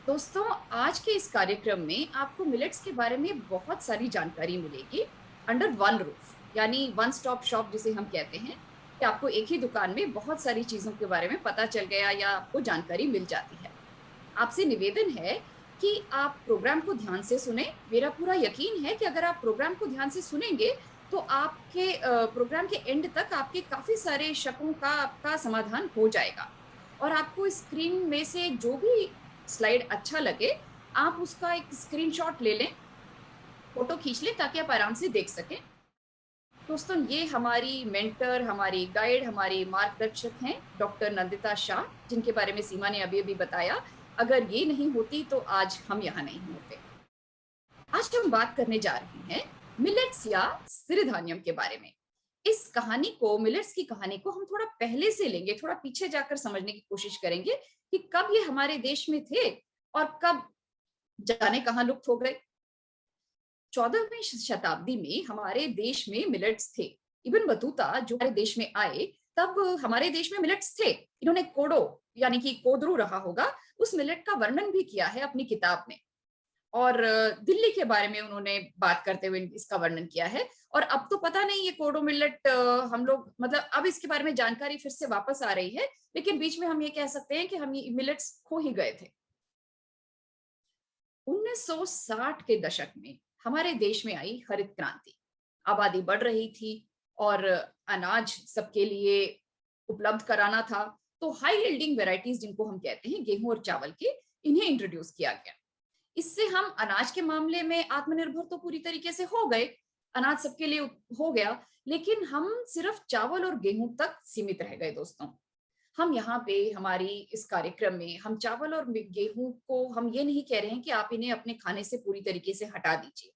दोस्तों, आज के इस कार्यक्रम में आपको मिलेट्स के बारे में बहुत सारी जानकारी मिलेगी अंडर वन रूफ, यानी वन स्टॉप शॉप जिसे हम कहते हैं कि आपको एक ही दुकान में बहुत सारी चीजों के बारे में पता चल गया या आपको जानकारी मिल जाती है। आपसे निवेदन है कि आप प्रोग्राम को ध्यान से सुने। मेरा पूरा यकीन है कि अगर आप प्रोग्राम को ध्यान से सुनेंगे तो आपके प्रोग्राम के एंड तक आपके काफी सारे शकों का आपका समाधान हो जाएगा। और आपको स्क्रीन में से जो भी स्लाइड अच्छा लगे, आप उसका एक स्क्रीनशॉट ले लें, फोटो खींच लें ताकि आप आराम से देख सकें। दोस्तों, ये हमारी मेंटर, हमारी गाइड, हमारी मार्गदर्शक हैं डॉक्टर नंदिता शाह, जिनके बारे में सीमा ने अभी अभी बताया। अगर ये नहीं होती तो आज हम यहाँ नहीं होते। आज हम बात करने जा रहे हैं मिलेट्स या सिरधान्यम के बारे में। इस कहानी को, मिलेट्स की कहानी को हम थोड़ा पहले से लेंगे, थोड़ा पीछे जाकर समझने की कोशिश करेंगे कि कब ये हमारे देश में थे और कब जाने कहाँ लुप्त हो गए। 14वीं शताब्दी में हमारे देश में मिलेट्स थे। इब्न बतूता जो हमारे देश में आए, तब हमारे देश में मिलेट्स थे। इन्होंने कोडो यानी कि कोदरू रहा होगा, उस मिलेट का वर्णन भी किया है अपनी किताब में। और दिल्ली के बारे में उन्होंने बात करते हुए इसका वर्णन किया है। और अब तो पता नहीं ये कोडो मिलेट, हम लोग मतलब अब इसके बारे में जानकारी फिर से वापस आ रही है, लेकिन बीच में हम ये कह सकते हैं कि हम ये मिलेट्स खो ही गए थे। 1960 के दशक में हमारे देश में आई हरित क्रांति। आबादी बढ़ रही थी और अनाज सबके लिए उपलब्ध कराना था। तो हाई यील्डिंग वेराइटीज, जिनको हम कहते हैं गेहूं और चावल के, इन्हें इंट्रोड्यूस किया गया। इससे हम अनाज के मामले में आत्मनिर्भर तो पूरी तरीके से हो गए, अनाज सबके लिए हो गया, लेकिन हम सिर्फ चावल और गेहूं तक सीमित रह गए। दोस्तों, हम यहाँ पे हमारी इस कार्यक्रम में हम चावल और गेहूं को हम ये नहीं कह रहे हैं कि आप इन्हें अपने खाने से पूरी तरीके से हटा दीजिए।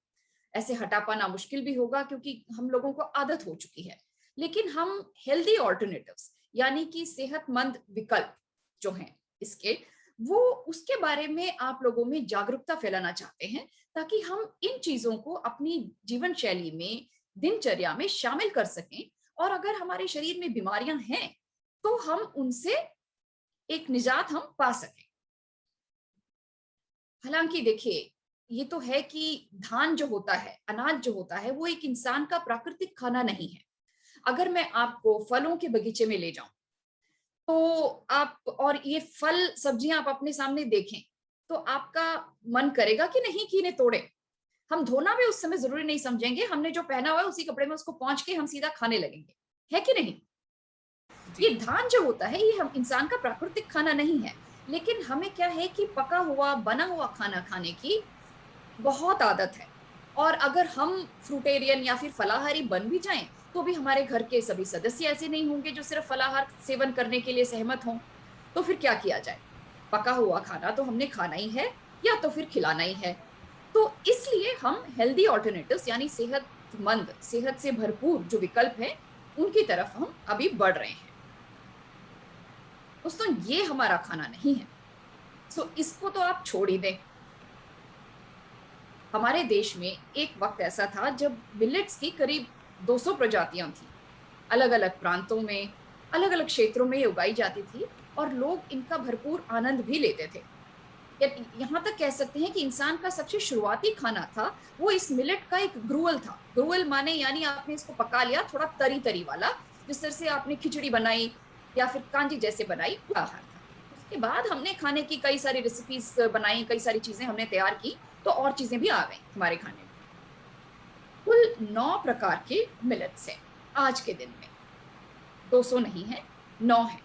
ऐसे हटा पाना मुश्किल भी होगा क्योंकि हम लोगों को आदत हो चुकी है। लेकिन हम हेल्दी ऑल्टरनेटिव्स यानी कि सेहतमंद विकल्प जो हैं इसके, वो उसके बारे में आप लोगों में जागरूकता फैलाना चाहते हैं, ताकि हम इन चीजों को अपनी जीवन शैली में, दिनचर्या में शामिल कर सकें। और अगर हमारे शरीर में बीमारियां हैं तो हम उनसे एक निजात हम पा सकें। हालांकि देखिए, ये तो है कि धान जो होता है, अनाज जो होता है, वो एक इंसान का प्राकृतिक खाना नहीं है। अगर मैं आपको फलों के बगीचे में ले जाऊं तो आप, और ये फल सब्जियां आप अपने सामने देखें, तो आपका मन करेगा कि नहीं कि इन्हें तोड़े। हम धोना भी उस समय जरूरी नहीं समझेंगे, हमने जो पहना हुआ है उसी कपड़े में उसको पहुंच के हम सीधा खाने लगेंगे, है कि नहीं। ये जी। धान जो होता है ये हम इंसान का प्राकृतिक खाना नहीं है। लेकिन हमें क्या है कि पका हुआ बना हुआ खाना खाने की बहुत आदत है। और अगर हम फ्रूटेरियन या फिर फलाहारी बन भी जाएं तो भी हमारे घर के सभी सदस्य ऐसे नहीं होंगे जो सिर्फ फलाहार सेवन करने के लिए सहमत हों। तो फिर क्या किया जाए? पका हुआ खाना तो हमने खाना ही है, या तो फिर खिलाना ही है। तो इसलिए हम हेल्दी ऑल्टरनेटिव्स यानी सेहतमंद, सेहत से भरपूर जो विकल्प हैं, उनकी तरफ हम अभी बढ़ रहे हैं। दोस्तों, ये हमारा खाना नहीं है, सो इसको तो आप छोड़ ही दें। हमारे देश में एक वक्त ऐसा था जब मिलेट्स की करीब 200 प्रजातियां थी। अलग अलग प्रांतों में, अलग अलग क्षेत्रों में ये उगाई जाती थी और लोग इनका भरपूर आनंद भी लेते थे। यहाँ तक कह सकते हैं कि इंसान का सबसे शुरुआती खाना था वो इस मिलेट का एक ग्रुअल था। ग्रुअल माने यानी आपने इसको पका लिया, थोड़ा तरी तरी वाला, जिस तरह से आपने खिचड़ी बनाई या फिर कांजी जैसे बनाई, वो आहार था। उसके बाद हमने खाने की कई सारी रेसिपीज बनाई, कई सारी चीजें हमने तैयार की, तो और चीजें भी आ गई हमारे खाने में। कुल 9 प्रकार के मिलेट्स हैं आज के दिन में। 200 नहीं है, 9 है।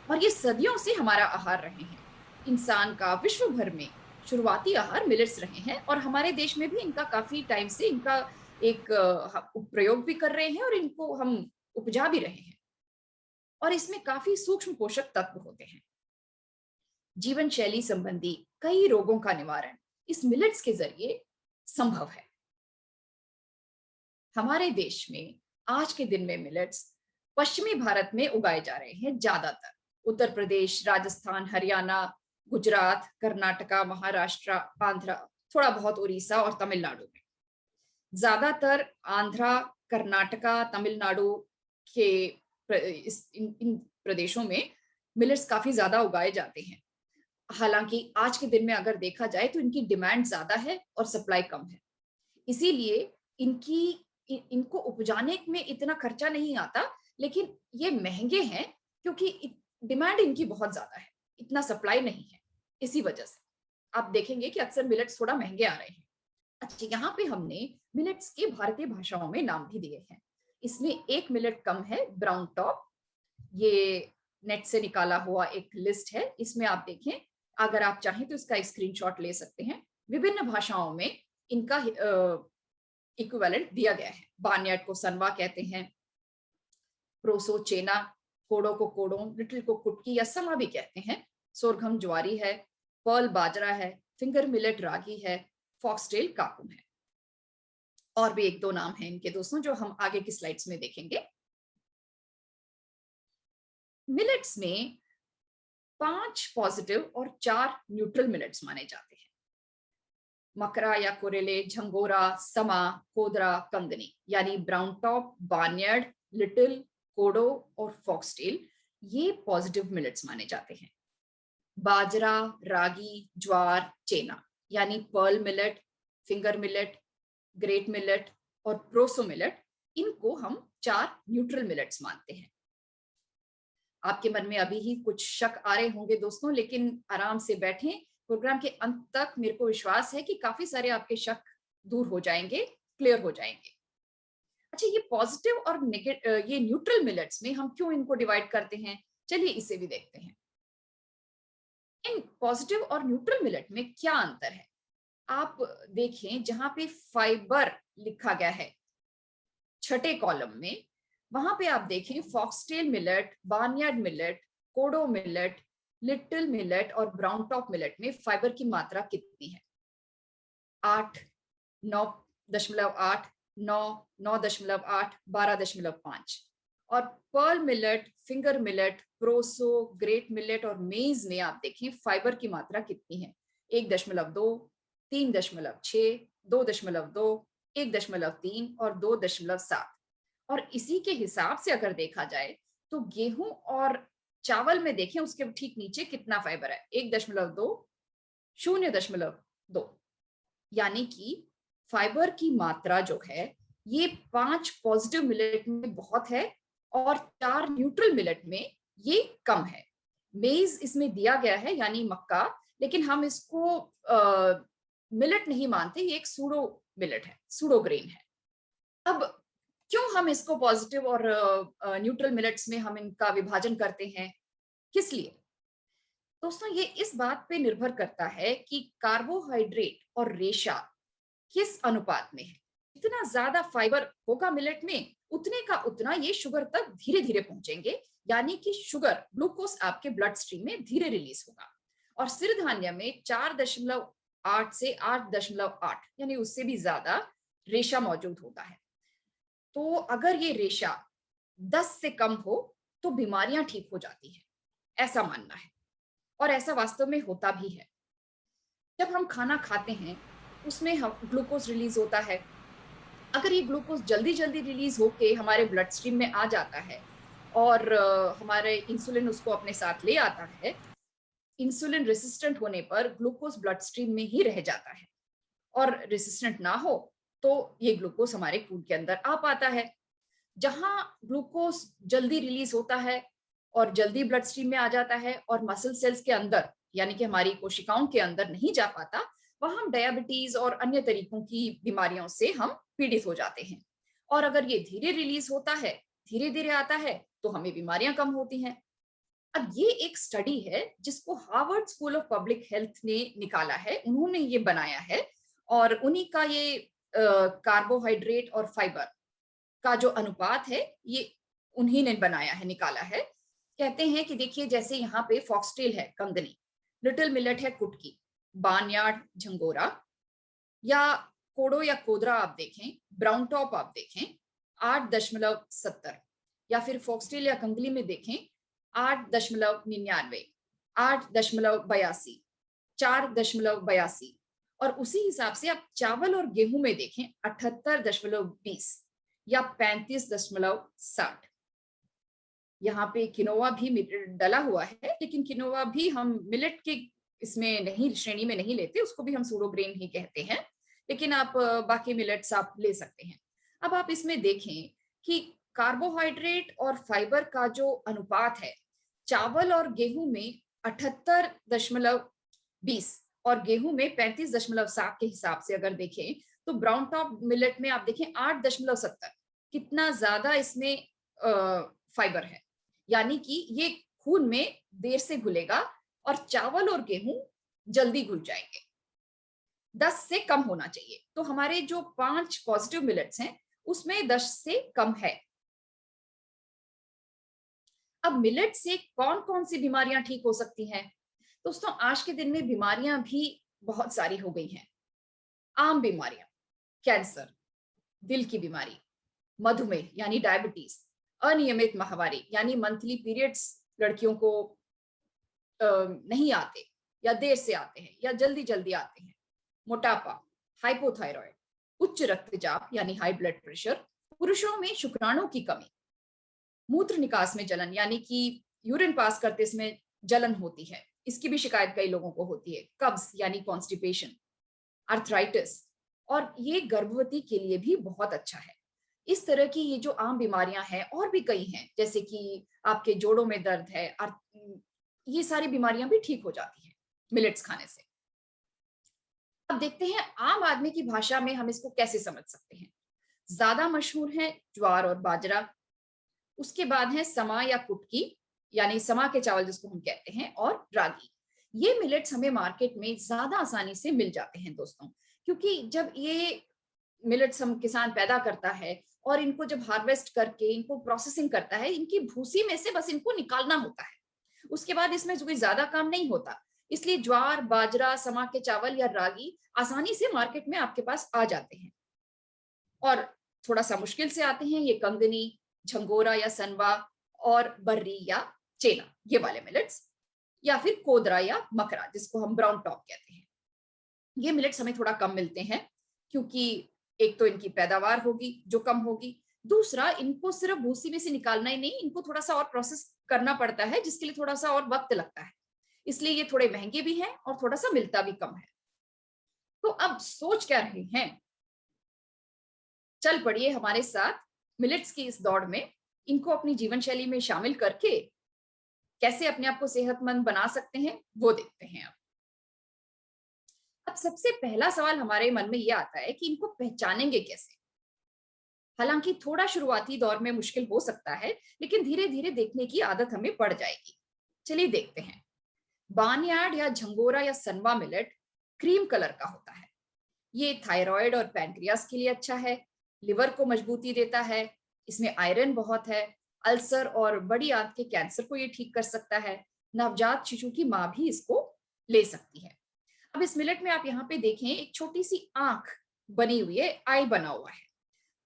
और ये सदियों से हमारा आहार रहे हैं। इंसान का विश्व भर में शुरुआती आहार मिलेट्स रहे हैं, और हमारे देश में भी इनका काफी टाइम से इनका एक प्रयोग भी कर रहे हैं और इनको हम उपजा भी रहे हैं। और इसमें काफी सूक्ष्म पोषक तत्व होते हैं। जीवन शैली संबंधी कई रोगों का निवारण इस मिलेट्स के जरिए संभव है। हमारे देश में आज के दिन में मिलेट्स पश्चिमी भारत में उगाए जा रहे हैं ज्यादातर। उत्तर प्रदेश, राजस्थान, हरियाणा, गुजरात, कर्नाटका, महाराष्ट्र, आंध्र, थोड़ा बहुत उड़ीसा और तमिलनाडु में। ज्यादातर आंध्रा, कर्नाटका, तमिलनाडु के इन प्रदेशों में मिलेट्स काफी ज्यादा उगाए जाते हैं। हालांकि आज के दिन में अगर देखा जाए तो इनकी डिमांड ज्यादा है और सप्लाई कम है, इसीलिए इनको उपजाने में इतना खर्चा नहीं आता, लेकिन ये महंगे हैं क्योंकि डिमांड इनकी बहुत ज्यादा है, इतना सप्लाई नहीं है। इसी वजह से आप देखेंगे कि अक्सर मिलेट्स थोड़ा महंगे आ रहे हैं। अच्छा, यहाँ पे हमने मिलेट्स के भारतीय भाषाओं में नाम भी दिए हैं। इसमें एक मिलेट कम है, ब्राउन टॉप। ये नेट से निकाला हुआ एक लिस्ट है, इसमें आप देखें, अगर आप चाहें तो इसका स्क्रीनशॉट ले सकते हैं। विभिन्न भाषाओं में इनका इक्विवेलेंट दिया गया है। बार्नयार्ड को सनवा कहते हैं, प्रोसो चेना, कोडो को कोडो, लिटिल को कुटकी या समा भी कहते हैं। सोरघम ज्वारी है, पर्ल बाजरा है, फिंगर मिलेट रागी है, फॉक्सटेल काकुम है। और भी एक दो नाम हैं इनके दोस्तों जो हम आगे की स्लाइड्स में देखेंगे। मिलेट्स में 5 पॉजिटिव और 4 न्यूट्रल मिलेट्स माने जाते हैं। मकरा या कोरेले, झंगोरा, समा, कोदरा, कंगनी, यानी ब्राउन टॉप, बार्नयार्ड, लिटिल, कोडो और फॉक्सटेल, ये पॉजिटिव मिलेट्स माने जाते हैं। बाजरा, रागी, ज्वार, चेना, यानी pearl millet, finger millet, great millet और प्रोसो मिलेट, इनको हम 4 न्यूट्रल मिलेट्स मानते हैं। आपके मन में अभी ही कुछ शक आ रहे होंगे दोस्तों, लेकिन आराम से बैठें, प्रोग्राम के अंत तक मेरे को विश्वास है कि काफी सारे आपके शक दूर हो जाएंगे, क्लियर हो जाएंगे। अच्छा, ये पॉजिटिव और ये न्यूट्रल मिलेट्स में हम क्यों इनको डिवाइड करते हैं, चलिए इसे भी देखते हैं। इन पॉजिटिव और न्यूट्रल मिलेट में क्या अंतर है, आप देखें जहां पे फाइबर लिखा गया है छठे कॉलम में, वहां पे आप देखें फॉक्सटेल मिलेट, बार्नयार्ड मिलेट, कोडो मिलेट, लिटिल मिलेट और ब्राउन टॉप मिलेट में फाइबर की मात्रा कितनी है? 8, 9.8, 9, 9.8, 12.5। और pearl millet, finger millet, proso, great millet और मेज में आप देखें फाइबर की मात्रा कितनी है? 1.2, 3.6, 2.2, 1.3 और 2.7। और इसी के हिसाब से अगर देखा जाए तो गेहूं और चावल में देखें उसके ठीक नीचे कितना फाइबर है, 1.2, 0.2। यानी कि फाइबर की मात्रा जो है ये 5 पॉजिटिव मिलेट में बहुत है और 4 न्यूट्रल मिलेट में ये कम है। मेज इसमें दिया गया है यानी मक्का, लेकिन हम इसको मिलेट नहीं मानते, ये एक सूडो मिलेट है, सूडो ग्रेन है। अब क्यों हम इसको पॉजिटिव और न्यूट्रल मिलेट्स में हम इनका विभाजन करते हैं, किस लिए? दोस्तों, ये इस बात पे निर्भर करता है कि कार्बोहाइड्रेट और रेशा किस अनुपात में है। जितना ज्यादा फाइबर होगा मिलेट में, उतने का उतना ये शुगर तक धीरे धीरे पहुंचेंगे, यानी कि शुगर, ग्लूकोज आपके ब्लड स्ट्रीम में धीरे रिलीज होगा। और सिरधान्य में 4.8 से 8.8 यानी उससे भी ज्यादा रेशा मौजूद होता है। तो अगर ये रेशा 10 से कम हो तो बीमारियां ठीक हो जाती हैं, ऐसा मानना है। और ऐसा वास्तव में होता भी है। जब हम खाना खाते हैं उसमें हम ग्लूकोज रिलीज होता है। अगर ये ग्लूकोज जल्दी जल्दी रिलीज होके हमारे ब्लड स्ट्रीम में आ जाता है और हमारे इंसुलिन उसको अपने साथ ले आता है, इंसुलिन रेसिस्टेंट होने पर ग्लूकोज ब्लड स्ट्रीम में ही रह जाता है। और रेसिस्टेंट ना हो तो ये ग्लूकोज हमारे खून के अंदर आ पाता है। जहां ग्लूकोज जल्दी रिलीज होता है और जल्दी ब्लड स्ट्रीम में आ जाता है और मसल सेल्स के अंदर यानी कि हमारी कोशिकाओं के अंदर नहीं जा पाता, वहां हम डायबिटीज और अन्य तरीकों की बीमारियों से हम पीड़ित हो जाते हैं। और अगर ये धीरे रिलीज होता है, धीरे धीरे आता है, तो हमें बीमारियां कम होती हैं। अब ये एक स्टडी है जिसको Harvard school of public health ने निकाला है, उन्होंने ये बनाया है। और उन्हीं का ये कार्बोहाइड्रेट और फाइबर का जो अनुपात है ये उन्हीं ने बनाया है, निकाला है। कहते हैं कि देखिए, जैसे यहाँ पे फॉक्सटेल है कंगनी, लिटिल मिलेट है कुटकी, बार्नयार्ड झंगोरा, या कोडो या कोदरा आप देखें, ब्राउन टॉप आप देखें 8.70, या फिर फॉक्सटेल या कंगली में देखें 8.99, 8.82, 4.82। और उसी हिसाब से आप चावल और गेहूं में देखें 78.20 या 35.60। यहाँ पे किनोवा भी डला हुआ है, लेकिन किनोवा भी हम मिलेट के इसमें नहीं, श्रेणी में नहीं लेते, उसको भी हम सूडो ग्रेन ही कहते हैं, लेकिन आप बाकी मिलेट्स आप ले सकते हैं। अब आप इसमें देखें कि कार्बोहाइड्रेट और फाइबर का जो अनुपात है, चावल और गेहूं में 78.20 और गेहूं में 35.7 के हिसाब से अगर देखें, तो ब्राउन टॉप मिलेट में आप देखें 8.70, कितना ज्यादा इसमें फाइबर है। यानी कि ये खून में देर से घुलेगा और चावल और गेहूं जल्दी घुल जाएंगे। 10 से कम होना चाहिए। तो हमारे जो 5 पॉजिटिव मिलेट्स हैं उसमें 10 से कम है। अब मिलेट से कौन कौन सी बीमारियां ठीक हो सकती हैं? दोस्तों, आज के दिन में बीमारियां भी बहुत सारी हो गई हैं। आम बीमारियां, कैंसर, दिल की बीमारी, मधुमेह यानी डायबिटीज, अनियमित माहवारी यानी मंथली पीरियड्स लड़कियों को नहीं आते या देर से आते हैं या जल्दी जल्दी आते हैं, मोटापा, हाइपोथायरॉयड, उच्च रक्तचाप यानी हाई ब्लड प्रेशर, पुरुषों में शुक्राणु की कमी, मूत्र निकास में जलन यानी कि यूरिन पास करते समय जलन होती है, इसकी भी शिकायत कई लोगों को होती है, कब्ज यानी कॉन्स्टिपेशन, आर्थराइटिस, और ये गर्भवती के लिए भी बहुत अच्छा है। इस तरह की ये जो आम बीमारियां हैं और भी कई हैं, जैसे कि आपके जोड़ों में दर्द है, ये सारी बीमारियां भी ठीक हो जाती हैं मिलेट्स खाने से। अब देखते हैं आम आदमी की भाषा में हम इसको कैसे समझ सकते हैं। ज्यादा मशहूर है ज्वार और बाजरा, उसके बाद है समा या कुटकी यानी समा के चावल जिसको हम कहते हैं, और रागी। ये मिलेट्स हमें मार्केट में ज्यादा आसानी से मिल जाते हैं दोस्तों, क्योंकि जब ये मिलेट्स हम किसान पैदा करता है और इनको जब हार्वेस्ट करके इनको प्रोसेसिंग करता है, इनकी भूसी में से बस इनको निकालना होता है, उसके बाद इसमें कोई ज्यादा काम नहीं होता। इसलिए ज्वार, बाजरा, समा के चावल या रागी आसानी से मार्केट में आपके पास आ जाते हैं। और थोड़ा सा मुश्किल से आते हैं ये कंगनी, झंगोरा या सनवा, और बर्री या चेना, ये वाले मिलेट्स, या फिर कोदरा या मकरा जिसको हम ब्राउन टॉप कहते हैं। ये मिलेट्स हमें थोड़ा कम मिलते हैं, क्योंकि एक तो इनकी पैदावार होगी जो कम होगी, दूसरा इनको सिर्फ भूसी में से निकालना ही नहीं, इनको थोड़ा सा और प्रोसेस करना पड़ता है, जिसके लिए थोड़ा सा और वक्त लगता है, इसलिए ये थोड़े महंगे भी हैं और थोड़ा सा मिलता भी कम है। तो अब सोच क्या रहे हैं? चल पड़िए हमारे साथ मिलेट्स की इस दौड़ में, इनको अपनी जीवन शैली में शामिल करके कैसे अपने आप को सेहतमंद बना सकते हैं वो देखते हैं। अब सबसे पहला सवाल हमारे मन में ये आता है कि इनको पहचानेंगे कैसे। हालांकि थोड़ा शुरुआती दौर में मुश्किल हो सकता है, लेकिन धीरे धीरे देखने की आदत हमें पड़ जाएगी। चलिए देखते हैं। बार्नयार्ड या झंगोरा या सनवा मिलेट क्रीम कलर का होता है। ये थायराइड और पैनक्रियास के लिए अच्छा है, लिवर को मजबूती देता है, इसमें आयरन बहुत है, अल्सर और बड़ी आंत के कैंसर को ये ठीक कर सकता है, नवजात शिशु की मां भी इसको ले सकती है। अब इस मिलेट में आप यहाँ पे देखें एक छोटी सी आंख बनी हुई है, आई बना हुआ है,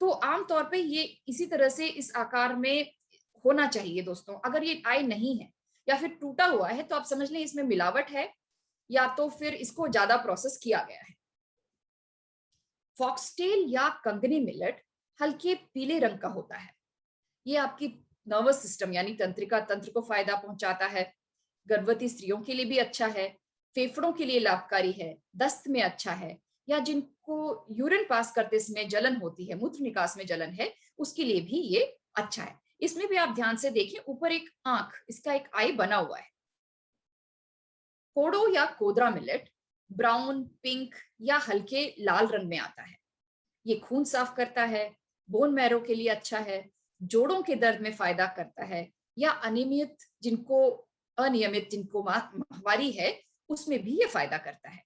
तो आमतौर पे ये इसी तरह से इस आकार में होना चाहिए दोस्तों। अगर ये आई नहीं है या फिर टूटा हुआ है तो आप समझ लें इसमें मिलावट है, या तो फिर इसको ज्यादा प्रोसेस किया गया है। फॉक्सटेल या कंगनी मिलेट हल्के पीले रंग का होता है। ये आपकी नर्वस सिस्टम यानी तंत्रिका तंत्र को फायदा पहुंचाता है, गर्भवती स्त्रियों के लिए भी अच्छा है, फेफड़ों के लिए लाभकारी है, दस्त में अच्छा है, या जिनको यूरिन पास करते समय जलन होती है, मूत्र निकास में जलन है, उसके लिए भी ये अच्छा है। इसमें भी आप ध्यान से देखें, ऊपर एक आंख, इसका एक आई बना हुआ है। कोडो या कोदरा मिलेट ब्राउन, पिंक या हल्के लाल रंग में आता है। ये खून साफ करता है, बोन मैरो के लिए अच्छा है, जोड़ों के दर्द में फायदा करता है, या अनियमित जिनको माहवारी है उसमें भी ये फायदा करता है।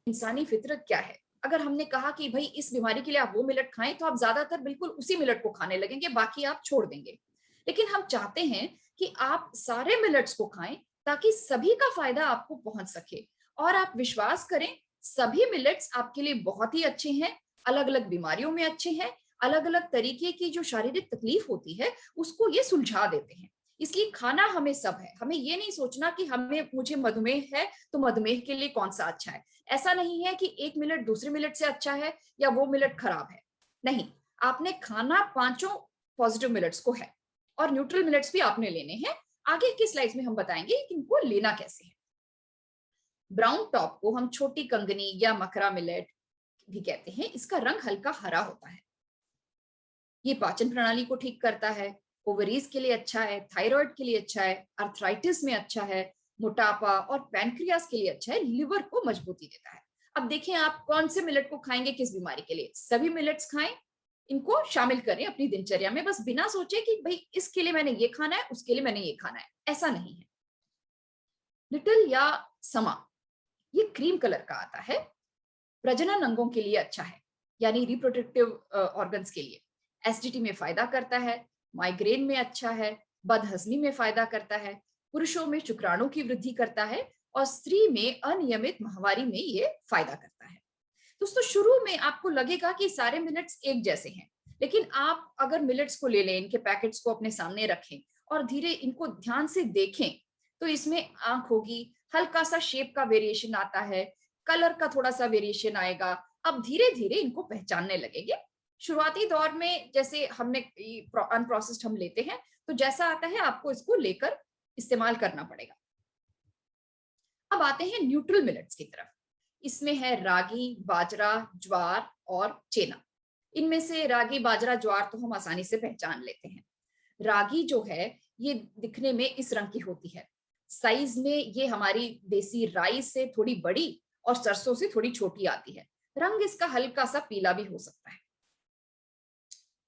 इंसानी फितरत क्या है, अगर हमने कहा कि भाई इस बीमारी के लिए आप वो मिलेट खाएं, तो आप ज्यादातर बिल्कुल उसी मिलेट को खाने लगेंगे, बाकी आप छोड़ देंगे। लेकिन हम चाहते हैं कि आप सारे मिलेट्स को खाएं ताकि सभी का फायदा आपको पहुंच सके। और आप विश्वास करें, सभी मिलेट्स आपके लिए बहुत ही अच्छे हैं, अलग अलग बीमारियों में अच्छे हैं, अलग अलग तरीके की जो शारीरिक तकलीफ होती है उसको ये सुलझा देते हैं। इसलिए खाना हमें सब है, हमें ये नहीं सोचना कि मुझे मधुमेह है तो मधुमेह के लिए कौन सा अच्छा है। ऐसा नहीं है कि एक मिलेट दूसरे मिलेट से अच्छा है या वो मिलेट खराब है, नहीं। आपने खाना पांचों पॉजिटिव मिलेट्स को है, और न्यूट्रल मिलेट्स भी आपने लेने हैं। आगे की स्लाइड्स में हम बताएंगे कि इनको लेना कैसे है। ब्राउन टॉप को हम छोटी कंगनी या मकरा मिलेट भी कहते हैं। इसका रंग हल्का हरा होता है। ये पाचन प्रणाली को ठीक करता है, ओवरीज के लिए अच्छा है, थायराइड के लिए अच्छा है, अर्थराइटिस में अच्छा है, मोटापा और पैनक्रियास के लिए अच्छा है, लिवर को मजबूती देता है। अब देखें आप कौन से मिलेट को खाएंगे किस बीमारी के लिए। सभी मिलेट्स खाएं, इनको शामिल करें अपनी दिनचर्या में, बस बिना सोचे कि भाई इसके लिए मैंने ये खाना है, उसके लिए मैंने ये खाना है, ऐसा नहीं है। लिटिल या समा, ये क्रीम कलर का आता है, प्रजनन अंगों के लिए अच्छा है, यानी रिप्रोडक्टिव ऑर्गन्स के लिए। एसिडिटी में फायदा करता है, माइग्रेन में अच्छा है, बदहजमी में फायदा करता है, पुरुषों में शुक्राणु की वृद्धि करता है और स्त्री में अनियमित माहवारी में ये फायदा करता है। दोस्तों शुरू में आपको लगेगा कि सारे मिलेट्स एक जैसे हैं, लेकिन आप अगर मिलेट्स को ले लें, इनके पैकेट्स को अपने सामने रखें और धीरे इनको ध्यान से देखें, तो इसमें आंख होगी, हल्का सा शेप का वेरिएशन आता है, कलर का थोड़ा सा वेरिएशन आएगा। अब धीरे धीरे इनको पहचानने लगेंगे। शुरुआती दौर में जैसे हमने अनप्रोसेस्ड हम लेते हैं, तो जैसा आता है आपको इसको लेकर इस्तेमाल करना पड़ेगा। अब आते हैं न्यूट्रल मिलेट्स की तरफ। इसमें है रागी, बाजरा, ज्वार और चेना। इनमें से रागी, बाजरा, ज्वार तो हम आसानी से पहचान लेते हैं। रागी जो है ये दिखने में इस रंग की होती है, साइज में ये हमारी देसी राई से थोड़ी बड़ी और सरसों से थोड़ी छोटी आती है। रंग इसका हल्का सा पीला भी हो सकता है।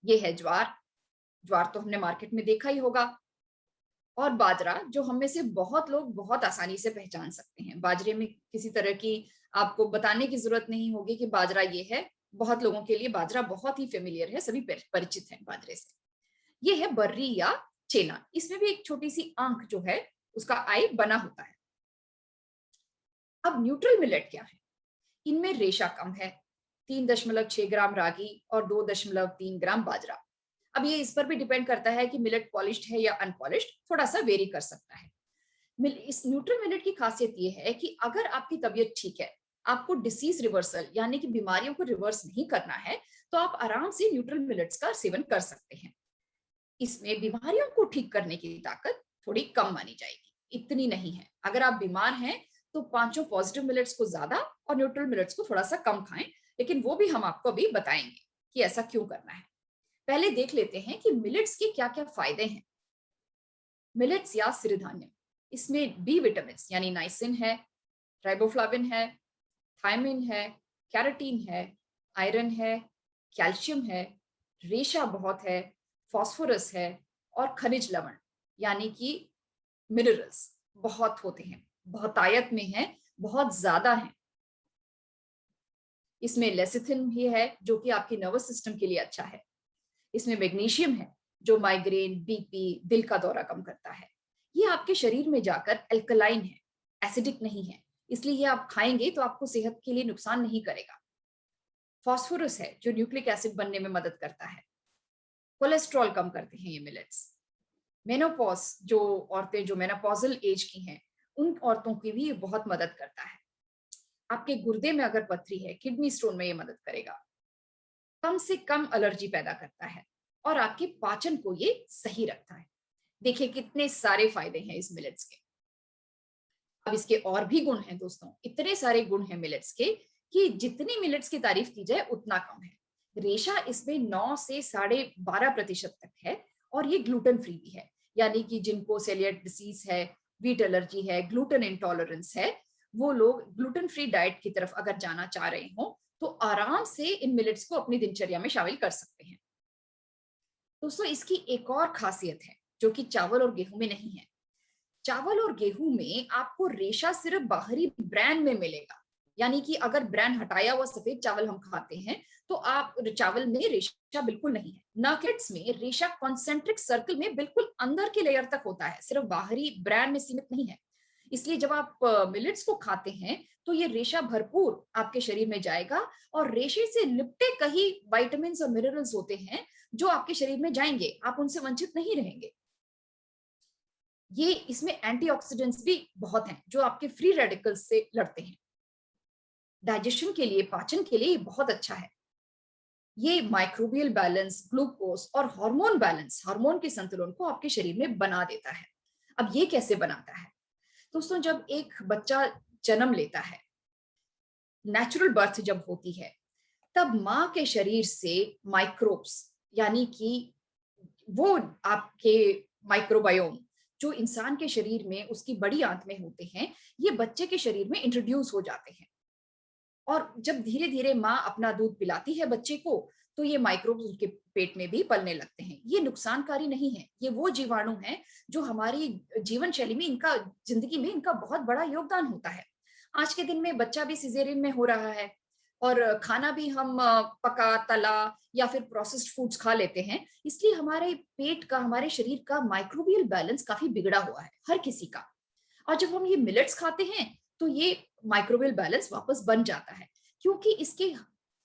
ये है ज्वार। ज्वार तो हमने मार्केट में देखा ही होगा। और बाजरा, जो हम में से बहुत लोग बहुत आसानी से पहचान सकते हैं। बाजरे में किसी तरह की आपको बताने की जरूरत नहीं होगी कि बाजरा ये है। बहुत लोगों के लिए बाजरा बहुत ही फेमिलियर है, सभी परिचित हैं बाजरे से। ये है बर्री या चेना। इसमें भी एक छोटी सी आंख जो है उसका आई बना होता है। अब न्यूट्रल मिलेट क्या है? इनमें रेशा कम है, 3.6 ग्राम रागी और 2.3 ग्राम बाजरा। अब ये इस पर भी डिपेंड करता है कि मिलेट पॉलिश्ड है या अनपॉलिश्ड, थोड़ा सा वेरी कर सकता है। इस न्यूट्रल मिलेट की खासियत ये है कि अगर आपकी तबीयत ठीक है, आपको डिसीज रिवर्सल यानी कि बीमारियों को रिवर्स नहीं करना है, तो आप आराम से न्यूट्रल मिलेट्स का सेवन कर सकते हैं। इसमें बीमारियों को ठीक करने की ताकत थोड़ी कम मानी जाएगी, इतनी नहीं है। अगर आप बीमार हैं तो पांचों पॉजिटिव मिलेट्स को ज्यादा और न्यूट्रल मिलेट्स को थोड़ा सा कम खाएं, लेकिन वो भी हम आपको अभी बताएंगे कि ऐसा क्यों करना है। पहले देख लेते हैं कि मिलेट्स के क्या क्या फायदे हैं। मिलेट्स या सिरिधान्य, इसमें बी विटामिन यानी नाइसिन है, राइबोफ्लाविन है, थायमिन है, कैरोटीन है, आयरन है, कैल्शियम है, रेशा बहुत है, फास्फोरस है और खनिज लवण यानी कि मिनरल्स बहुत होते हैं, बहुतायत में है, बहुत ज्यादा है। इसमें लेसिथिन भी है जो कि आपकी नर्वस सिस्टम के लिए अच्छा है। इसमें मैग्नीशियम है जो माइग्रेन, बीपी, दिल का दौरा कम करता है। ये आपके शरीर में जाकर एल्कलाइन है, एसिडिक नहीं है, इसलिए ये आप खाएंगे तो आपको सेहत के लिए नुकसान नहीं करेगा। फास्फोरस है जो न्यूक्लिक एसिड बनने में मदद करता है। कोलेस्ट्रॉल कम करते हैं ये मिलेट्स। मेनोपॉज, जो औरतें जो मेनोपॉजल एज की हैं, उन औरतों की भी ये बहुत मदद करता है। आपके गुर्दे में अगर पथरी है, किडनी स्टोन में ये मदद करेगा। कम से कम एलर्जी पैदा करता है और आपके पाचन को ये सही रखता है। देखिए कितने सारे फायदे हैं इस मिलेट्स के। अब इसके और भी गुण हैं दोस्तों, इतने सारे गुण हैं मिलेट्स के कि जितनी मिलेट्स की तारीफ की जाए उतना कम है। रेशा इसमें 9 से 12.5% तक है और ये ग्लूटेन फ्री भी है, यानी कि जिनको सेलिएट डिसीज है, व्हीट एलर्जी है, ग्लूटेन इंटॉलरेंस है, वो लोग ग्लूटेन फ्री डाइट की तरफ अगर जाना चाह रहे हो तो आराम से इन मिलेट्स को अपनी दिनचर्या में शामिल कर सकते हैं। दोस्तों इसकी एक और खासियत है जो कि चावल और गेहूं में नहीं है। चावल और गेहूं में आपको रेशा सिर्फ बाहरी ब्रांड में मिलेगा, यानी कि अगर ब्रांड हटाया हुआ सफेद चावल हम खाते हैं तो आप चावल में रेशा बिल्कुल नहीं है। नकेट्स में रेशा कॉन्सेंट्रिक सर्कल में बिल्कुल अंदर के लेयर तक होता है, सिर्फ बाहरी ब्रांड में सीमित नहीं है। इसलिए जब आप मिलेट्स को खाते हैं तो ये रेशा भरपूर आपके शरीर में जाएगा और रेशे से लिपटे कई विटामिन और मिनरल्स होते हैं जो आपके शरीर में जाएंगे, आप उनसे वंचित नहीं रहेंगे। ये इसमें एंटीऑक्सीडेंट्स भी बहुत हैं जो आपके फ्री रेडिकल्स से लड़ते हैं। डाइजेशन के लिए, पाचन के लिए बहुत अच्छा है। ये माइक्रोबियल बैलेंस, ग्लूकोज और हार्मोन बैलेंस, हार्मोन के संतुलन को आपके शरीर में बना देता है। अब ये कैसे बनाता है? दोस्तों जब एक बच्चा जन्म लेता है, नेचुरल बर्थ जब होती है, तब माँ के शरीर से माइक्रोब्स, यानी कि वो आपके माइक्रोबायोम जो इंसान के शरीर में उसकी बड़ी आंत में होते हैं, ये बच्चे के शरीर में इंट्रोड्यूस हो जाते हैं। और जब धीरे धीरे माँ अपना दूध पिलाती है बच्चे को, तो ये माइक्रोब्स उसके पेट में भी पलने लगते हैं। ये नुकसानकारी नहीं है, ये वो जीवाणु हैं जो हमारी जीवन शैली में, इनका जिंदगी में इनका बहुत बड़ा योगदान होता है। आज के दिन में बच्चा भी सिजेरियन में हो रहा है, और खाना भी हम पका तला या फिर प्रोसेस्ड फूड्स खा लेते हैं, इसलिए हमारे पेट का, हमारे शरीर का माइक्रोबियल बैलेंस काफी बिगड़ा हुआ है हर किसी का। और जब हम ये मिलेट्स खाते हैं, तो ये माइक्रोवेल बैलेंस वापस बन जाता है, क्योंकि इसके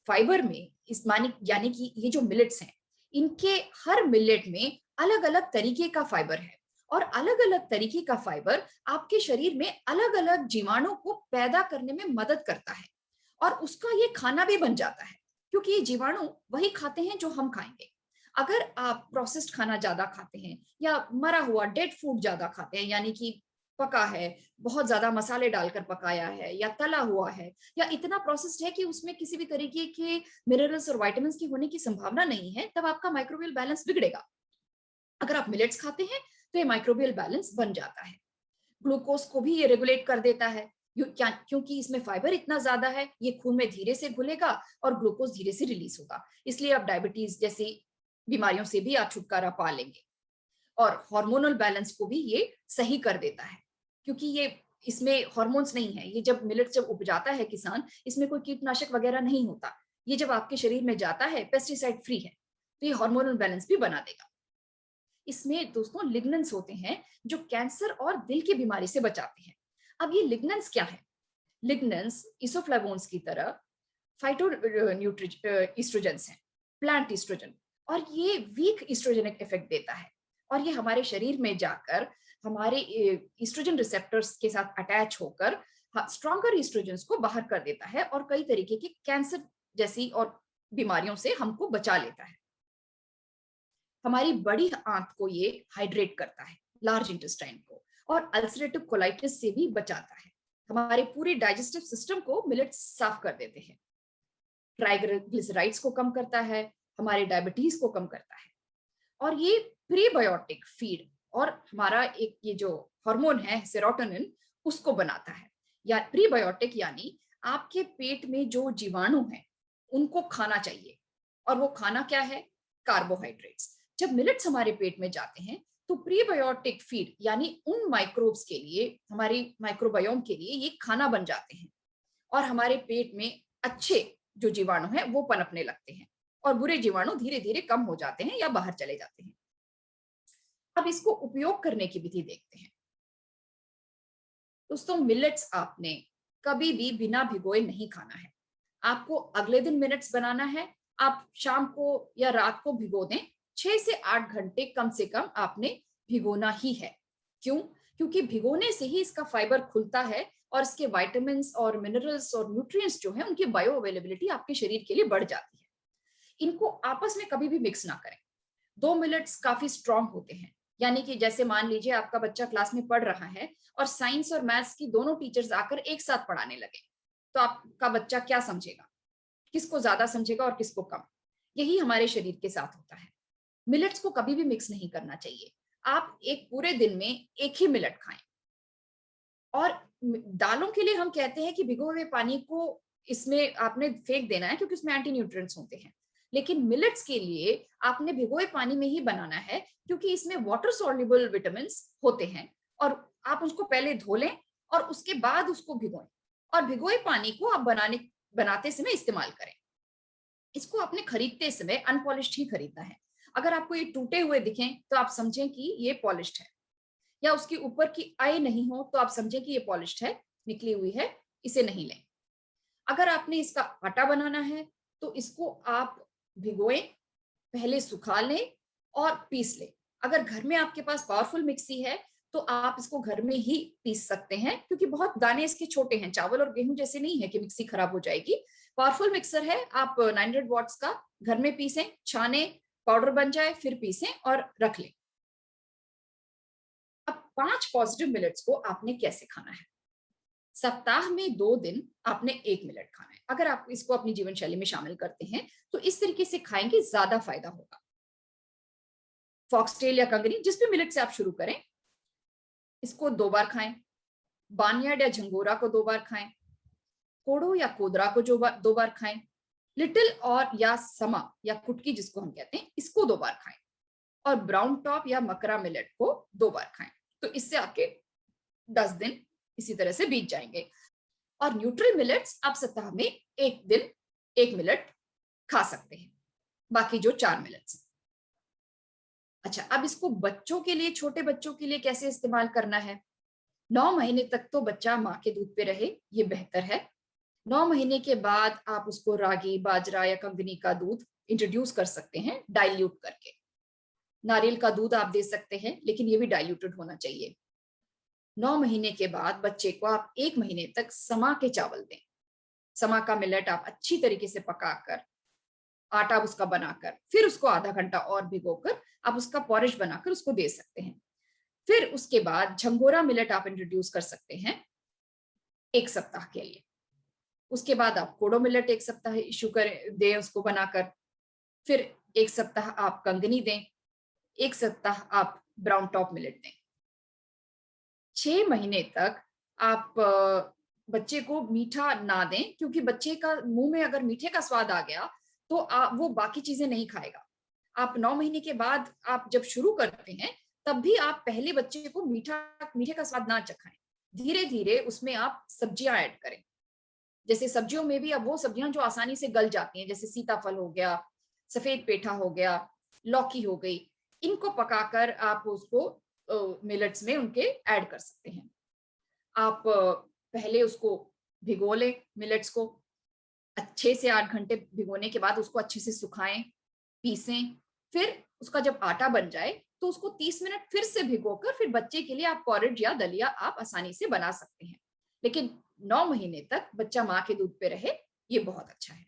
फाइबर में, इस मानी यानी कि ये जो मिलेट्स हैं, इनके हर मिलेट में अलग अलग तरीके का फाइबर है, और अलग अलग तरीके का फाइबर आपके शरीर में अलग अलग जीवाणु को पैदा करने में मदद करता है, और उसका ये खाना भी बन जाता है, क्योंकि ये जीवाणु वही खाते हैं जो हम खाएंगे। अगर आप प्रोसेस्ड खाना ज्यादा खाते हैं, या मरा हुआ डेड फूड ज्यादा खाते हैं, यानी कि पका है, बहुत ज्यादा मसाले डालकर पकाया है, या तला हुआ है, या इतना प्रोसेस्ड है कि उसमें किसी भी तरीके के मिनरल्स और विटामिन्स की होने की संभावना नहीं है, तब आपका माइक्रोबियल बैलेंस बिगड़ेगा। अगर आप मिलेट्स खाते हैं, तो ये माइक्रोबियल बैलेंस बन जाता है। ग्लूकोज को भी ये रेगुलेट कर देता है, क्योंकि इसमें फाइबर इतना ज्यादा है, ये खून में धीरे से घुलेगा और ग्लूकोज धीरे से रिलीज होगा, इसलिए आप डायबिटीज जैसी बीमारियों से भी आप छुटकारा पा लेंगे। और हार्मोनल बैलेंस को भी ये सही कर देता है, क्योंकि ये, इसमें हॉर्मोन्स नहीं है। ये जब मिलेट जब उपजाता है किसान, इसमें कोई कीटनाशक वगैरह नहीं होता। ये जब आपके शरीर में जाता है, पेस्टिसाइड फ्री है, तो ये हार्मोनल बैलेंस भी बना देगा। इसमें दोस्तों लिग्नेंस होते हैं जो कैंसर और दिल की बीमारी से बचाते हैं। अब ये लिग्नेंस क्या है? लिग्नेंस इसोफ्लेवोन्स की तरह फाइटो ईस्ट्रोजेंस हैं, प्लांट ईस्ट्रोजन, और ये वीक ईस्ट्रोजेनिक इफेक्ट देता है, और ये हमारे शरीर में जाकर हमारे ईस्ट्रोजन रिसेप्टर्स के साथ अटैच होकर स्ट्रॉन्गर ईस्ट्रोजन्स को बाहर कर देता है, और कई तरीके के कैंसर जैसी और बीमारियों से हमको बचा लेता है। हमारी बड़ी आंत को ये हाइड्रेट करता है, लार्ज इंटेस्टाइन को, और अल्सरेटिव कोलाइटिस से भी बचाता है। हमारे पूरे डाइजेस्टिव सिस्टम को मिलेट साफ कर देते हैं, ट्राइग्लिसराइड्स को कम करता है, हमारे डायबिटीज को कम करता है, और ये प्रीबायोटिक फीड और हमारा एक ये जो हार्मोन है सेरोटोनिन, उसको बनाता है। या प्रीबायोटिक यानी आपके पेट में जो जीवाणु हैं उनको खाना चाहिए, और वो खाना क्या है? कार्बोहाइड्रेट्स। जब मिलेट्स हमारे पेट में जाते हैं, तो प्रीबायोटिक फीड यानी उन माइक्रोब्स के लिए, हमारी माइक्रोबायोम के लिए ये खाना बन जाते हैं, और हमारे पेट में अच्छे जो जीवाणु हैं वो पनपने लगते हैं, और बुरे जीवाणु धीरे धीरे कम हो जाते हैं या बाहर चले जाते हैं। अब इसको उपयोग करने की विधि देखते हैं। दोस्तों, मिलेट्स आपने कभी भी बिना भिगोए नहीं खाना है। आपको अगले दिन मिलेट्स बनाना है, आप शाम को या रात को भिगो दें। 6 से 8 घंटे कम से कम आपने भिगोना ही है। क्यों? क्योंकि भिगोने से ही इसका फाइबर खुलता है, और इसके विटामिन और मिनरल्स और न्यूट्रिएंट्स जो है, उनकी बायो अवेलेबिलिटी आपके शरीर के लिए बढ़ जाती है। इनको आपस में कभी भी मिक्स ना करें। 2 मिलेट्स काफी स्ट्रांग होते हैं, यानी कि जैसे मान लीजिए आपका बच्चा क्लास में पढ़ रहा है, और साइंस और मैथ्स की दोनों टीचर्स आकर एक साथ पढ़ाने लगे, तो आपका बच्चा क्या समझेगा? किसको ज्यादा समझेगा और किसको कम? यही हमारे शरीर के साथ होता है। मिलेट्स को कभी भी मिक्स नहीं करना चाहिए। आप एक पूरे दिन में एक ही मिलेट खाएं। और दालों के लिए हम कहते हैं कि भिगोए हुए पानी को इसमें आपने फेंक देना है, क्योंकि उसमें एंटी न्यूट्रिएंट्स होते हैं। लेकिन मिलेट्स के लिए आपने भिगोए पानी में ही बनाना है, क्योंकि इसमें वाटर सॉल्युबल विटामिन होते हैं, और आप उसको पहले धो लें और उसके बाद उसको भिगोएं, और भिगोए पानी को आप बनाते समय इस्तेमाल करें। इसको आपने खरीदते समय अनपॉलिश्ड ही खरीदना है। अगर आपको ये टूटे हुए दिखें, तो आप समझें कि ये पॉलिश्ड है, या उसके ऊपर की आई नहीं हो, तो आप समझें कि ये पॉलिश्ड है, निकली हुई है, इसे नहीं लें। अगर आपने इसका आटा बनाना है, तो इसको आप भिगोएं, पहले सुखा लें और पीस लें। अगर घर में आपके पास पावरफुल मिक्सी है, तो आप इसको घर में ही पीस सकते हैं, क्योंकि बहुत दाने इसके छोटे हैं, चावल और गेहूं जैसे नहीं है कि मिक्सी खराब हो जाएगी। पावरफुल मिक्सर है, आप 900 वॉट्स का घर में पीसें, छाने, पाउडर बन जाए, फिर पीसें और रख लें। अब 5 पॉजिटिव मिलेट्स को आपने कैसे खाना है? सप्ताह में 2 दिन आपने 1 मिलेट खाना है। अगर आप इसको अपनी जीवन शैली में शामिल करते हैं तो इस तरीके से खाएंगे, ज्यादा फायदा होगा। फॉक्सटेल या कंगनी, जिस भी मिलेट से आप शुरू करें, इसको 2 बार खाएं। बार्नयार्ड या झंगोरा को 2 बार खाएं। कोडो या कोदरा को 2 बार खाएं। लिटिल और या समा या कुटकी जिसको हम कहते हैं, इसको 2 बार खाएं। और ब्राउन टॉप या मकरा मिलेट को 2 बार खाएं। तो इससे आपके 10 दिन इसी तरह से बीत जाएंगे। और न्यूट्री मिलेट्स आप सप्ताह में 1 दिन 1 मिलेट खा सकते हैं, बाकी जो 4 मिलेट्स। अच्छा, अब इसको बच्चों के लिए, छोटे बच्चों के लिए कैसे इस्तेमाल करना है? 9 महीने तक तो बच्चा माँ के दूध पे रहे, ये बेहतर है। 9 महीने के बाद आप उसको रागी, बाजरा या कंगनी का दूध इंट्रोड्यूस कर सकते हैं, डाइल्यूट करके। नारियल का दूध आप दे सकते हैं, लेकिन ये भी डाइल्यूटेड होना चाहिए। 9 महीने के बाद बच्चे को आप 1 महीने तक समा के चावल दें। समा का मिलेट आप अच्छी तरीके से पकाकर, आटा उसका बनाकर, फिर उसको आधा घंटा और भिगोकर आप उसका पॉरिज बनाकर उसको दे सकते हैं। फिर उसके बाद झंगोरा मिलेट आप इंट्रोड्यूस कर सकते हैं 1 सप्ताह के लिए। उसके बाद आप कोडो मिलेट 1 सप्ताह इशू कर दें उसको बनाकर। फिर 1 सप्ताह आप कंगनी दें। 1 सप्ताह आप ब्राउन टॉप मिलेट दें। 6 महीने तक आप बच्चे को मीठा ना दें, क्योंकि बच्चे का मुंह में अगर मीठे का स्वाद आ गया तो वो बाकी चीजें नहीं खाएगा। आप 9 महीने के बाद आप जब शुरू करते हैं, तब भी आप पहले बच्चे को मीठे का स्वाद ना चखाएं। धीरे धीरे उसमें आप सब्जियां ऐड करें। जैसे सब्जियों में भी अब वो सब्जियां जो आसानी से गल जाती हैं, जैसे सीताफल हो गया, सफेद पेठा हो गया, लौकी हो गई, इनको पकाकर आप उसको मिलेट्स में उनके ऐड कर सकते हैं। आप पहले उसको भिगो लें मिलेट्स को। 6 से 8 घंटे भिगोने के बाद उसको अच्छे से सुखाएं, पीसें। फिर उसका जब आटा बन जाए तो उसको 30 मिनट फिर से भिगोकर फिर बच्चे के लिए आप पॉरेज या दलिया आप आसानी से बना सकते हैं। लेकिन 9 महीने तक बच्चा माँ के दूध पे रहे, ये बहुत अच्छा है।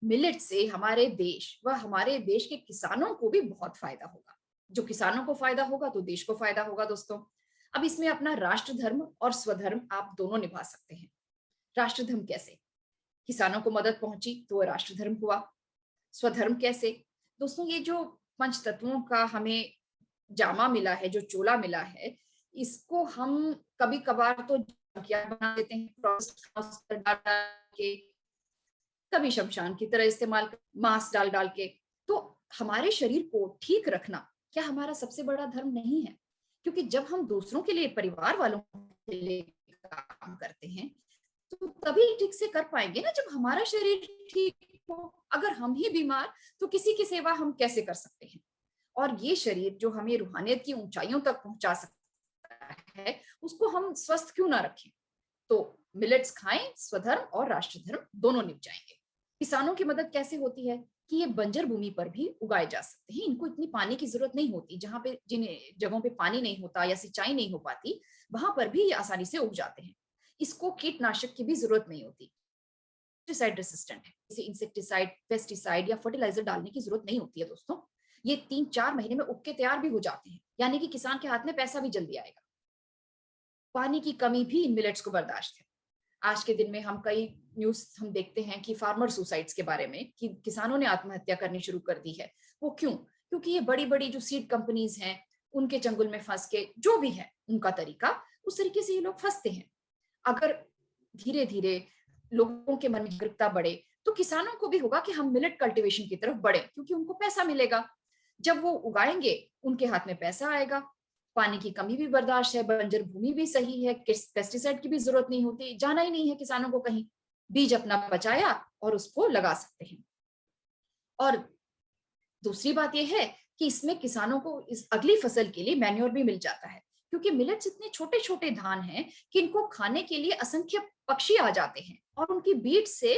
मिलेट से हमारे देश व हमारे देश के किसानों को भी बहुत फायदा होगा। जो किसानों को फायदा होगा तो देश को फायदा होगा दोस्तों। अब इसमें अपना राष्ट्र धर्म और स्वधर्म आप दोनों निभा सकते हैं। राष्ट्र धर्म कैसे? किसानों को मदद पहुंची तो वो राष्ट्र धर्म हुआ। स्वधर्म कैसे? दोस्तों, ये जो 5 तत्वों का हमें जामा मिला है, जो चोला मिला है, इसको हम कभी कभार तो क्या बना देते हैं, डाल के, कभी शमशान की तरह इस्तेमाल, मांस डाल डाल के। तो हमारे शरीर को ठीक रखना क्या हमारा सबसे बड़ा धर्म नहीं है? क्योंकि जब हम दूसरों के लिए, परिवार वालों के लिए काम करते हैं, तो तभी ठीक से कर पाएंगे ना जब हमारा शरीर ठीक हो। अगर हम ही बीमार, तो किसी की सेवा हम कैसे कर सकते हैं? और ये शरीर जो हमें रूहानियत की ऊंचाइयों तक पहुंचा सकता है, उसको हम स्वस्थ क्यों ना रखें? तो मिलेट्स खाएं, स्वधर्म और राष्ट्र धर्म दोनों निभ जाएंगे। किसानों की मदद कैसे होती है कि ये बंजर भूमि पर भी उगाए जा सकते हैं। इनको इतनी पानी की जरूरत नहीं होती। जहां पे, जिन जगहों पे पानी नहीं होता या सिंचाई नहीं हो पाती, वहां पर भी ये आसानी से उग जाते हैं। इसको कीटनाशक की भी जरूरत नहीं होती। पेस्टिसाइड रेसिस्टेंट है, इसे इंसेक्टिसाइड, पेस्टिसाइड या फर्टिलाइजर डालने की जरूरत नहीं होती है दोस्तों। ये 3-4 महीने में उग के तैयार भी हो जाते हैं, यानी कि किसान के हाथ में पैसा भी जल्दी आएगा। पानी की कमी भी इन मिलेट्स को बर्दाश्त है। आज के दिन में हम कई न्यूज हम देखते हैं कि फार्मर सुसाइड्स के बारे में, कि किसानों ने आत्महत्या करनी शुरू कर दी है। वो क्यों? क्योंकि ये बड़ी बड़ी जो सीड कंपनीज हैं, उनके चंगुल में फंस के, जो भी है उनका तरीका, उस तरीके से ये लोग फंसते हैं। अगर धीरे धीरे लोगों के मन में जागरूकता बढ़े, तो किसानों को भी होगा कि हम मिलेट कल्टीवेशन की तरफ बढ़े, क्योंकि उनको पैसा मिलेगा। जब वो उगाएंगे, उनके हाथ में पैसा आएगा। पानी की कमी भी बर्दाश्त है, बंजर भूमि भी सही है, पेस्टिसाइड की भी जरूरत नहीं होती, जाना ही नहीं है किसानों को कहीं। बीज अपना बचाया और उसको लगा सकते हैं। और दूसरी बात यह है कि इसमें किसानों को इस अगली फसल के लिए मैन्योर भी मिल जाता है, क्योंकि मिलेट्स इतने छोटे छोटे धान हैं कि इनको खाने के लिए असंख्य पक्षी आ जाते हैं, और उनकी बीट से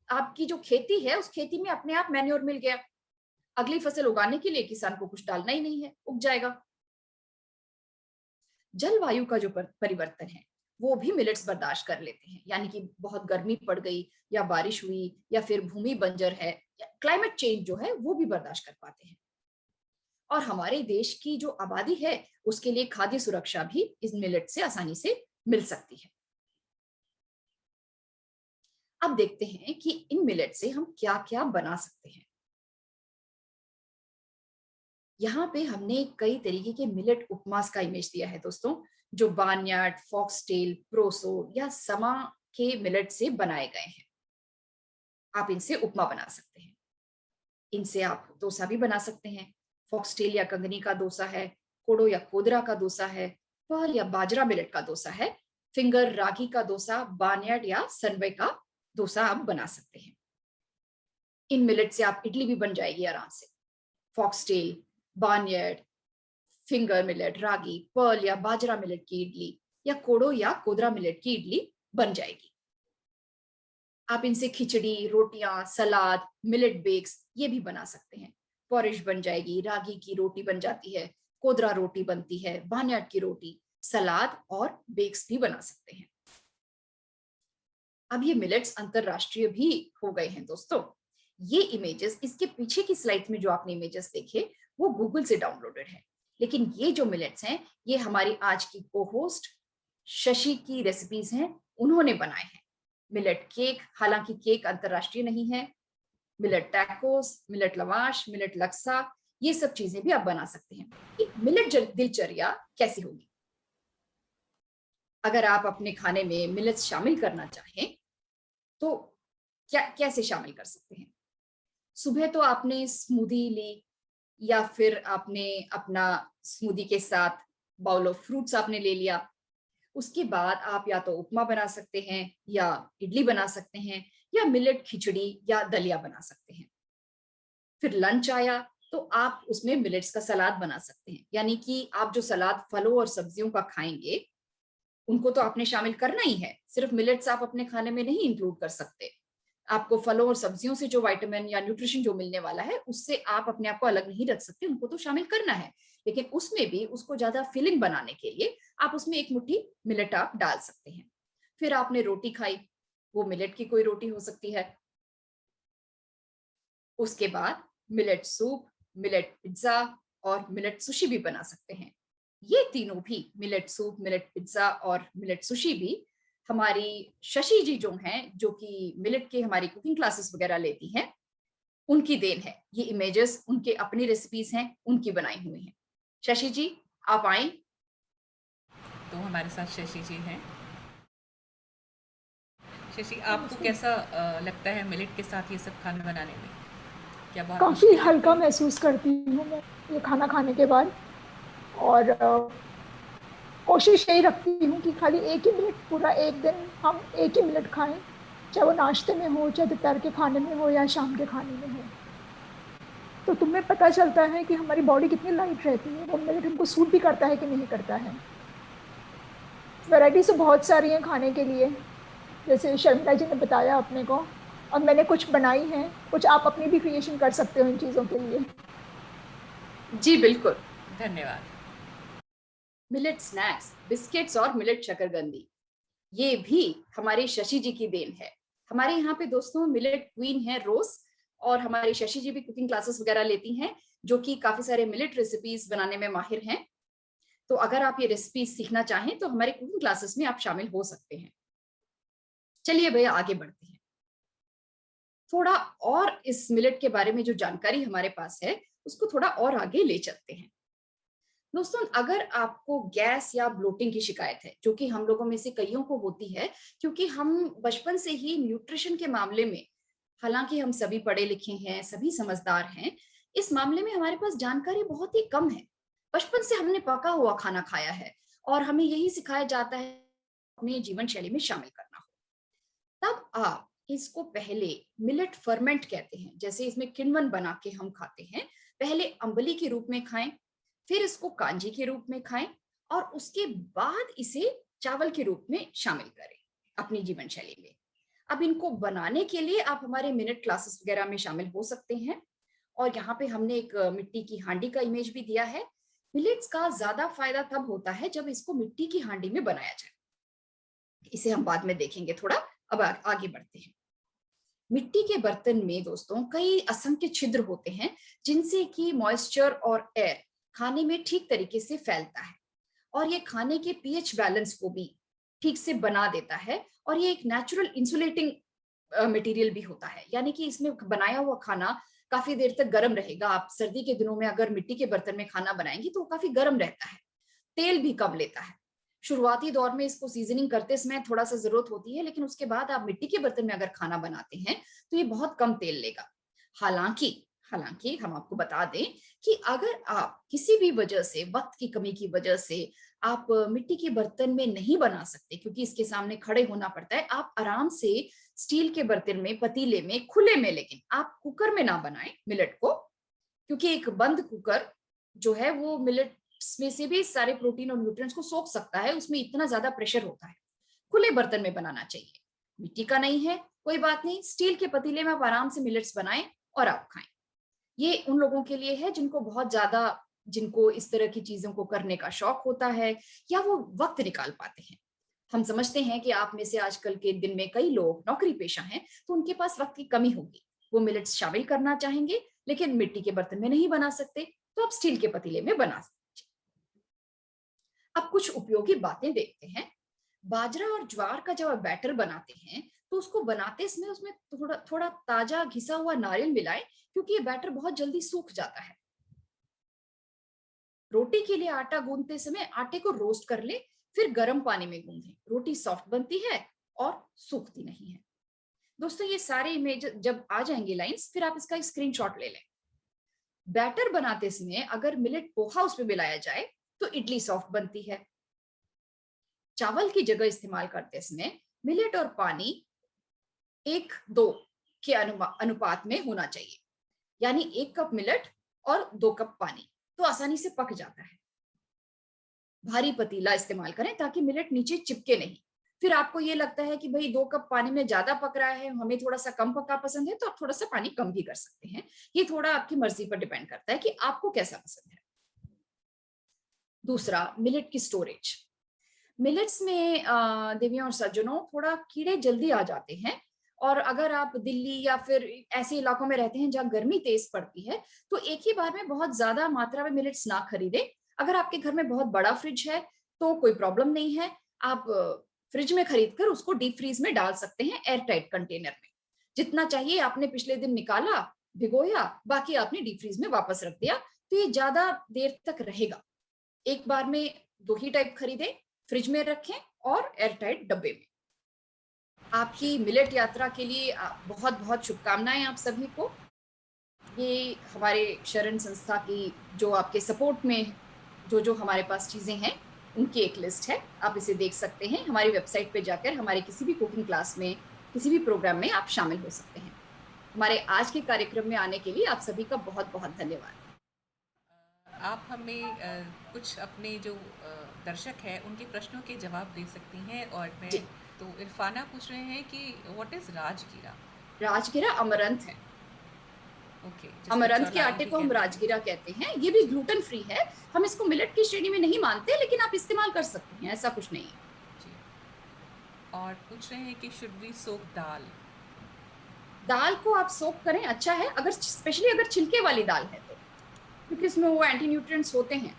आपकी जो खेती है, उस खेती में अपने आप मैन्योर मिल गया। अगली फसल उगाने के लिए किसान को कुछ डालना ही नहीं है, उग जाएगा। जलवायु का जो परिवर्तन है, वो भी मिलेट्स बर्दाश्त कर लेते हैं। यानी कि बहुत गर्मी पड़ गई, या बारिश हुई, या फिर भूमि बंजर है, या क्लाइमेट चेंज जो है, वो भी बर्दाश्त कर पाते हैं। और हमारे देश की जो आबादी है, उसके लिए खाद्य सुरक्षा भी इस मिलेट से आसानी से मिल सकती है। अब देखते हैं कि इन मिलेट से हम क्या क्या बना सकते हैं। यहाँ पे हमने कई तरीके के मिलेट उपमास का इमेज दिया है दोस्तों, जो बार्नयार्ड, फॉक्सटेल, प्रोसो या समा के मिलेट से बनाए गए हैं। आप इनसे उपमा बना सकते हैं। इनसे आप डोसा भी बना सकते हैं। फॉक्सटेल या कंगनी का डोसा है, कोडो या कोदरा का डोसा है, पर्ल या बाजरा मिलेट का डोसा है, फिंगर रागी का डोसा, बार्नयार्ड या सनवे का डोसा आप बना सकते हैं। इन मिलेट से आप इडली भी बन जाएगी आराम से। फॉक्सटेल, बार्नयार्ड, फिंगर मिलेट, रागी, पर्ल या बाजरा मिलेट की इडली या कोडो या कोदरा मिलेट की इडली बन जाएगी। आप इनसे खिचड़ी, रोटियां, सलाद, मिलेट बेक्स ये भी बना सकते हैं। पॉरिश बन जाएगी, रागी की रोटी बन जाती है, कोदरा रोटी बनती है, बार्नयार्ड की रोटी, सलाद और बेक्स भी बना सकते हैं। अब ये मिलेट्स अंतरराष्ट्रीय भी हो गए हैं दोस्तों। ये इमेजेस, इसके पीछे की स्लाइड में जो आपने इमेजेस देखे वो गूगल से डाउनलोडेड है, लेकिन ये जो मिलेट्स हैं ये हमारी आज की को होस्ट शशि की रेसिपीज हैं, उन्होंने बनाए हैं। मिलेट केक, हालांकि केक अंतरराष्ट्रीय नहीं है, millet tacos, millet lavash, millet laksa, ये सब चीजें भी आप बना सकते हैं। एक मिलेट दिनचर्या कैसी होगी? अगर आप अपने खाने में मिलेट्स शामिल करना चाहें तो क्या कैसे शामिल कर सकते हैं? सुबह तो आपने स्मूदी ली, या फिर आपने अपना स्मूदी के साथ बाउल ऑफ फ्रूट्स आपने ले लिया। उसके बाद आप या तो उपमा बना सकते हैं, या इडली बना सकते हैं, या मिलेट खिचड़ी या दलिया बना सकते हैं। फिर लंच आया तो आप उसमें मिलेट्स का सलाद बना सकते हैं, यानी कि आप जो सलाद फलों और सब्जियों का खाएंगे उनको तो आपने शामिल करना ही है। सिर्फ मिलेट्स आप अपने खाने में नहीं इंक्लूड कर सकते। आपको फलों और सब्जियों से जो विटामिन या न्यूट्रिशन जो मिलने वाला है उससे आप अपने आप को अलग नहीं रख सकते, उनको तो शामिल करना है। लेकिन उसमें भी उसको ज्यादा फिलिंग बनाने के लिए आप उसमें एक मुट्ठी मिलेट आप डाल सकते हैं। फिर आपने रोटी खाई, वो मिलेट की कोई रोटी हो सकती है। उसके बाद मिलेट सूप, मिलेट पिज्जा और मिलेट सुशी भी बना सकते हैं। ये तीनों भी, मिलेट सूप, मिलेट पिज्जा और मिलेट सुशी भी, हमारी शशि जी जो हैं, जो कि मिलेट के हमारी कुकिंग क्लासेस वगैरह लेती हैं, उनकी देन है। ये इमेजेस उनके अपनी रेसिपीज हैं, उनकी बनाई हुई हैं। शशि जी आप आए। तो हमारे साथ शशि जी हैं। शशि, आपको नमस्ते। कैसा लगता है मिलेट के साथ ये सब खाना बनाने में? क्या बहुत काफ़ी मुश्किल लगती हल्का है? महसूस करती हूँ मैं ये खाना खाने के बाद, और कोशिश यही रखती हूँ कि खाली एक ही मिनट, पूरा एक दिन हम एक ही मिनट खाएं, चाहे वो नाश्ते में हो, चाहे दोपहर के खाने में हो या शाम के खाने में हो। तो तुम्हें पता चलता है कि हमारी बॉडी कितनी लाइट रहती है, वो मिनट हमको सूट भी करता है कि नहीं करता है। वैरायटी तो बहुत सारी हैं खाने के लिए, जैसे शर्मिला जी ने बताया अपने को, और मैंने कुछ बनाई हैं, कुछ आप अपनी भी क्रिएशन कर सकते हो इन चीज़ों के लिए। जी बिल्कुल। धन्यवाद। मिलेट स्नैक्स, बिस्किट्स और मिलेट शकरकंदी, ये भी हमारी शशि जी की देन है। हमारे यहाँ पे दोस्तों मिलेट क्वीन है रोज, और हमारी शशि जी भी कुकिंग क्लासेस वगैरह लेती हैं, जो कि काफी सारे मिलेट रेसिपीज बनाने में माहिर हैं। तो अगर आप ये रेसिपीज सीखना चाहें तो हमारे कुकिंग क्लासेस में आप शामिल हो सकते हैं। चलिए भैया आगे बढ़ते हैं। थोड़ा और इस मिलेट के बारे में जो जानकारी हमारे पास है उसको थोड़ा और आगे ले चलते हैं। दोस्तों अगर आपको गैस या ब्लोटिंग की शिकायत है, जो कि हम लोगों में से कईयों को होती है, क्योंकि हम बचपन से ही न्यूट्रिशन के मामले में, हालांकि हम सभी पढ़े लिखे हैं, सभी समझदार हैं, इस मामले में हमारे पास जानकारी बहुत ही कम है। बचपन से हमने पका हुआ खाना खाया है और हमें यही सिखाया जाता है अपने जीवन शैली में शामिल करना हो। तब आप इसको पहले मिलेट फर्मेंट कहते हैं, जैसे इसमें किण्वन बना के हम खाते हैं, पहले अंबली के रूप में खाएं, फिर इसको कांजी के रूप में खाएं, और उसके बाद इसे चावल के रूप में शामिल करें अपनी जीवन शैली में। अब इनको बनाने के लिए आप हमारे मिनट क्लासेस वगैरह में शामिल हो सकते हैं। और यहाँ पे हमने एक मिट्टी की हांडी का इमेज भी दिया है। मिलेट्स का ज्यादा फायदा तब होता है जब इसको मिट्टी की हांडी में बनाया जाए। इसे हम बाद में देखेंगे थोड़ा। अब आगे बढ़ते हैं। मिट्टी के बर्तन में दोस्तों कई असंख्य छिद्र होते हैं, जिनसे कि मॉइस्चर और एयर खाने में ठीक तरीके से फैलता है, और ये खाने के पीएच बैलेंस को भी ठीक से बना देता है, और ये एक नेचुरल इंसुलेटिंग मटेरियल भी होता है, यानी कि इसमें बनाया हुआ खाना काफी देर तक गर्म रहेगा। आप सर्दी के दिनों में अगर मिट्टी के बर्तन में खाना बनाएंगी तो वो काफी गर्म रहता है, तेल भी कम लेता है। शुरुआती दौर में इसको सीजनिंग करते समय थोड़ा सा जरूरत होती है, लेकिन उसके बाद आप मिट्टी के बर्तन में अगर खाना बनाते हैं तो ये बहुत कम तेल लेगा। हालांकि हालांकि हम आपको बता दें कि अगर आप किसी भी वजह से, वक्त की कमी की वजह से आप मिट्टी के बर्तन में नहीं बना सकते, क्योंकि इसके सामने खड़े होना पड़ता है, आप आराम से स्टील के बर्तन में, पतीले में, खुले में, लेकिन आप कुकर में ना बनाएं मिलेट को, क्योंकि एक बंद कुकर जो है वो मिलेट में से भी सारे प्रोटीन और न्यूट्रिएंट्स को सोख सकता है, उसमें इतना ज्यादा प्रेशर होता है। खुले बर्तन में बनाना चाहिए। मिट्टी का नहीं है कोई बात नहीं, स्टील के पतीले में आप आराम से मिलेट्स बनाएं और आप खाएं। ये उन लोगों के लिए है जिनको बहुत ज्यादा, जिनको इस तरह की चीजों को करने का शौक होता है या वो वक्त निकाल पाते हैं। हम समझते हैं कि आप में से आजकल के दिन में कई लोग नौकरी पेशा हैं, तो उनके पास वक्त की कमी होगी, वो मिलेट्स शामिल करना चाहेंगे लेकिन मिट्टी के बर्तन में नहीं बना सकते, तो आप स्टील के पतीले में बना सकते। अब कुछ उपयोगी बातें देखते हैं। बाजरा और ज्वार का जब आप बैटर बनाते हैं तो उसको बनाते समय उसमें थोड़ा थोड़ा ताजा घिसा हुआ नारियल मिलाएं, क्योंकि ये बैटर बहुत जल्दी सूख जाता है। रोटी के लिए आटा गूंदते समय आटे को रोस्ट कर ले, फिर गर्म पानी में गूंदें, रोटी सॉफ्ट बनती है और सूखती नहीं है। दोस्तों ये सारे इमेज जब आ जाएंगे लाइंस, फिर आप इसका स्क्रीनशॉट ले लें। बैटर बनाते समय अगर मिलेट पोहा उसमें मिलाया जाए तो इडली सॉफ्ट बनती है। चावल की जगह इस्तेमाल करते समय मिलेट और पानी 1:2 के अनुपात में होना चाहिए, यानी 1 कप मिलेट और 2 कप पानी, तो आसानी से पक जाता है। भारी पतीला इस्तेमाल करें ताकि मिलेट नीचे चिपके नहीं। फिर आपको ये लगता है कि भाई 2 कप पानी में ज्यादा पक रहा है, हमें थोड़ा सा कम पका पसंद है, तो आप थोड़ा सा पानी कम भी कर सकते हैं। ये थोड़ा आपकी मर्जी पर डिपेंड करता है कि आपको कैसा पसंद है। दूसरा, मिलेट की स्टोरेज। मिलेट्स में देवियों और सज्जनों थोड़ा कीड़े जल्दी आ जाते हैं, और अगर आप दिल्ली या फिर ऐसे इलाकों में रहते हैं जहाँ गर्मी तेज पड़ती है तो एक ही बार में बहुत ज्यादा मात्रा में मिलेट्स ना खरीदें। अगर आपके घर में बहुत बड़ा फ्रिज है तो कोई प्रॉब्लम नहीं है, आप फ्रिज में खरीद कर उसको डीप फ्रीज में डाल सकते हैं, एयर टाइट कंटेनर में। जितना चाहिए आपने पिछले दिन निकाला, भिगोया, बाकी आपने डीप फ्रीज में वापस रख दिया, तो ये ज्यादा देर तक रहेगा। एक बार में 2 ही टाइप खरीदें, फ्रिज में रखें और एयर टाइट डब्बे में। आपकी मिलेट यात्रा के लिए बहुत बहुत शुभकामनाएं आप सभी को। ये हमारे शरण संस्था की जो आपके सपोर्ट में जो हमारे पास चीजें हैं उनकी एक लिस्ट है, आप इसे देख सकते हैं। हमारी वेबसाइट पे जाकर हमारे किसी भी कुकिंग क्लास में, किसी भी प्रोग्राम में आप शामिल हो सकते हैं। हमारे आज के कार्यक्रम में आने के लिए आप सभी का बहुत बहुत धन्यवाद। आप हमें कुछ अपने जो दर्शक हैं उनके प्रश्नों के जवाब दे सकती हैं। और मैं तो इरफाना पूछ रहे हैं कि व्हाट इज राजगीरा? राजगीरा अमरंथ है। ओके, अमरंथ के आटे को हम राजगीरा कहते हैं। ये भी ग्लूटेन फ्री है, हम इसको मिलेट की श्रेणी में नहीं मानते, लेकिन आप इस्तेमाल कर सकते हैं, ऐसा कुछ नहीं है जी। और पूछ रहे हैं कि शुड वी सोक दाल? दाल को आप सोक करें, अच्छा है, अगर स्पेशली अगर छिलके वाली दाल है तो, क्योंकि इसमें वो एंटी न्यूट्रिएंट्स होते हैं,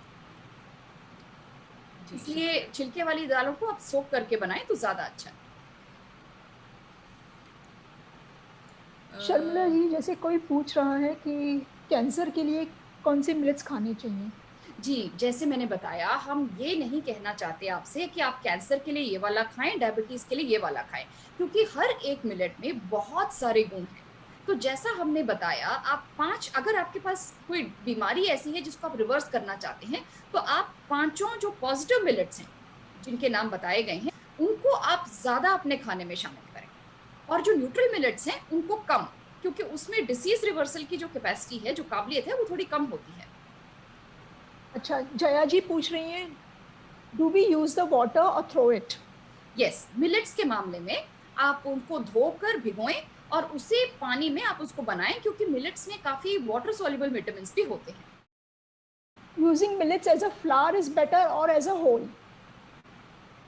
इसलिए छिलके वाली दालों को आप सोक करके बनाएं तो ज्यादा अच्छा है। शर्मिला जी, जैसे कोई पूछ रहा है कि कैंसर के लिए कौन सी मिलेट्स खानी चाहिए? जी, जैसे मैंने बताया, हम ये नहीं कहना चाहते आपसे कि आप कैंसर के लिए ये वाला खाएं, डायबिटीज के लिए ये वाला खाएं, क्योंकि हर एक मिलेट में बहुत सारे गुण हैं। तो जैसा हमने बताया, आप 5, अगर आपके पास कोई बीमारी ऐसी है जिसको आप रिवर्स करना चाहते हैं, तो आप 5 जो पॉजिटिव मिलेट्स हैं जिनके नाम बताए गए हैं उनको आप ज्यादा अपने खाने में शामिल करें, और जो न्यूट्रल मिलेट्स हैं उनको कम, क्योंकि उसमें डिसीज रिवर्सल की जो कैपेसिटी है, जो काबिलियत है, वो थोड़ी कम होती है। अच्छा, जया जी पूछ रही हैं, do we use the water or throw it? Yes, millets के मामले में आप उनको धोकर भिगोएं और उसे पानी में आप उसको बनाएं, क्योंकि मिलेट्स में काफी वाटर सॉल्युबल विटामिन भी होते हैं। Using millets as a flour is better or as a whole?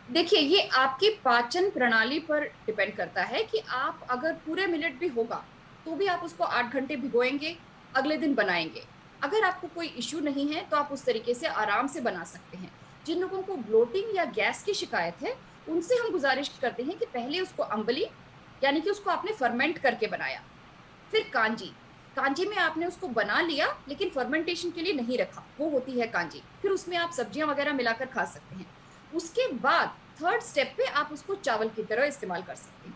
देखिए, ये आपकी पाचन प्रणाली पर डिपेंड करता है कि आप अगर पूरे मिलेट भी होगा तो भी आप उसको 8 घंटे भिगोएंगे, अगले दिन बनाएंगे। अगर आपको कोई इश्यू नहीं है तो आप उस तरीके से आराम से बना सकते हैं। जिन लोगों को ब्लोटिंग या गैस की शिकायत है उनसे हम गुजारिश करते हैं कि पहले उसको अम्बली, यानी कि उसको आपने फर्मेंट करके बनाया, फिर कांजी, कांजी में आपने उसको बना लिया लेकिन फर्मेंटेशन के लिए नहीं रखा, वो होती है कांजी, फिर उसमें आप सब्जियां वगैरह मिलाकर खा सकते हैं। उसके बाद थर्ड स्टेप पे आप उसको चावल की तरह इस्तेमाल कर सकते हैं।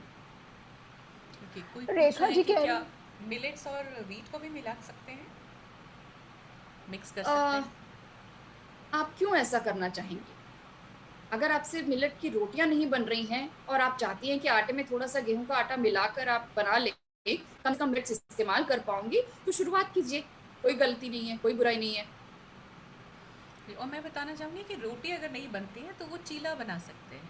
ओके, कोई पूछ रेखा रहा है जी कि कह क्या रही मिलेट्स और व्हीट को भी मिला सकते हैं, मिक्स कर सकते आ, हैं? आप क्यों ऐसा करना चाहेंगे? अगर आपसे मिलेट की रोटियां नहीं बन रही हैं और आप चाहती हैं कि आटे में थोड़ा सा गेहूं का आटा मिलाकर आप बना लें, कम से कम मिलेट्स इस्तेमाल कर पाऊंगी, तो शुरुआत कीजिए, कोई गलती नहीं है, कोई बुराई नहीं है। और मैं बताना चाहूँगी कि रोटी अगर नहीं बनती है तो वो चीला बना सकते हैं,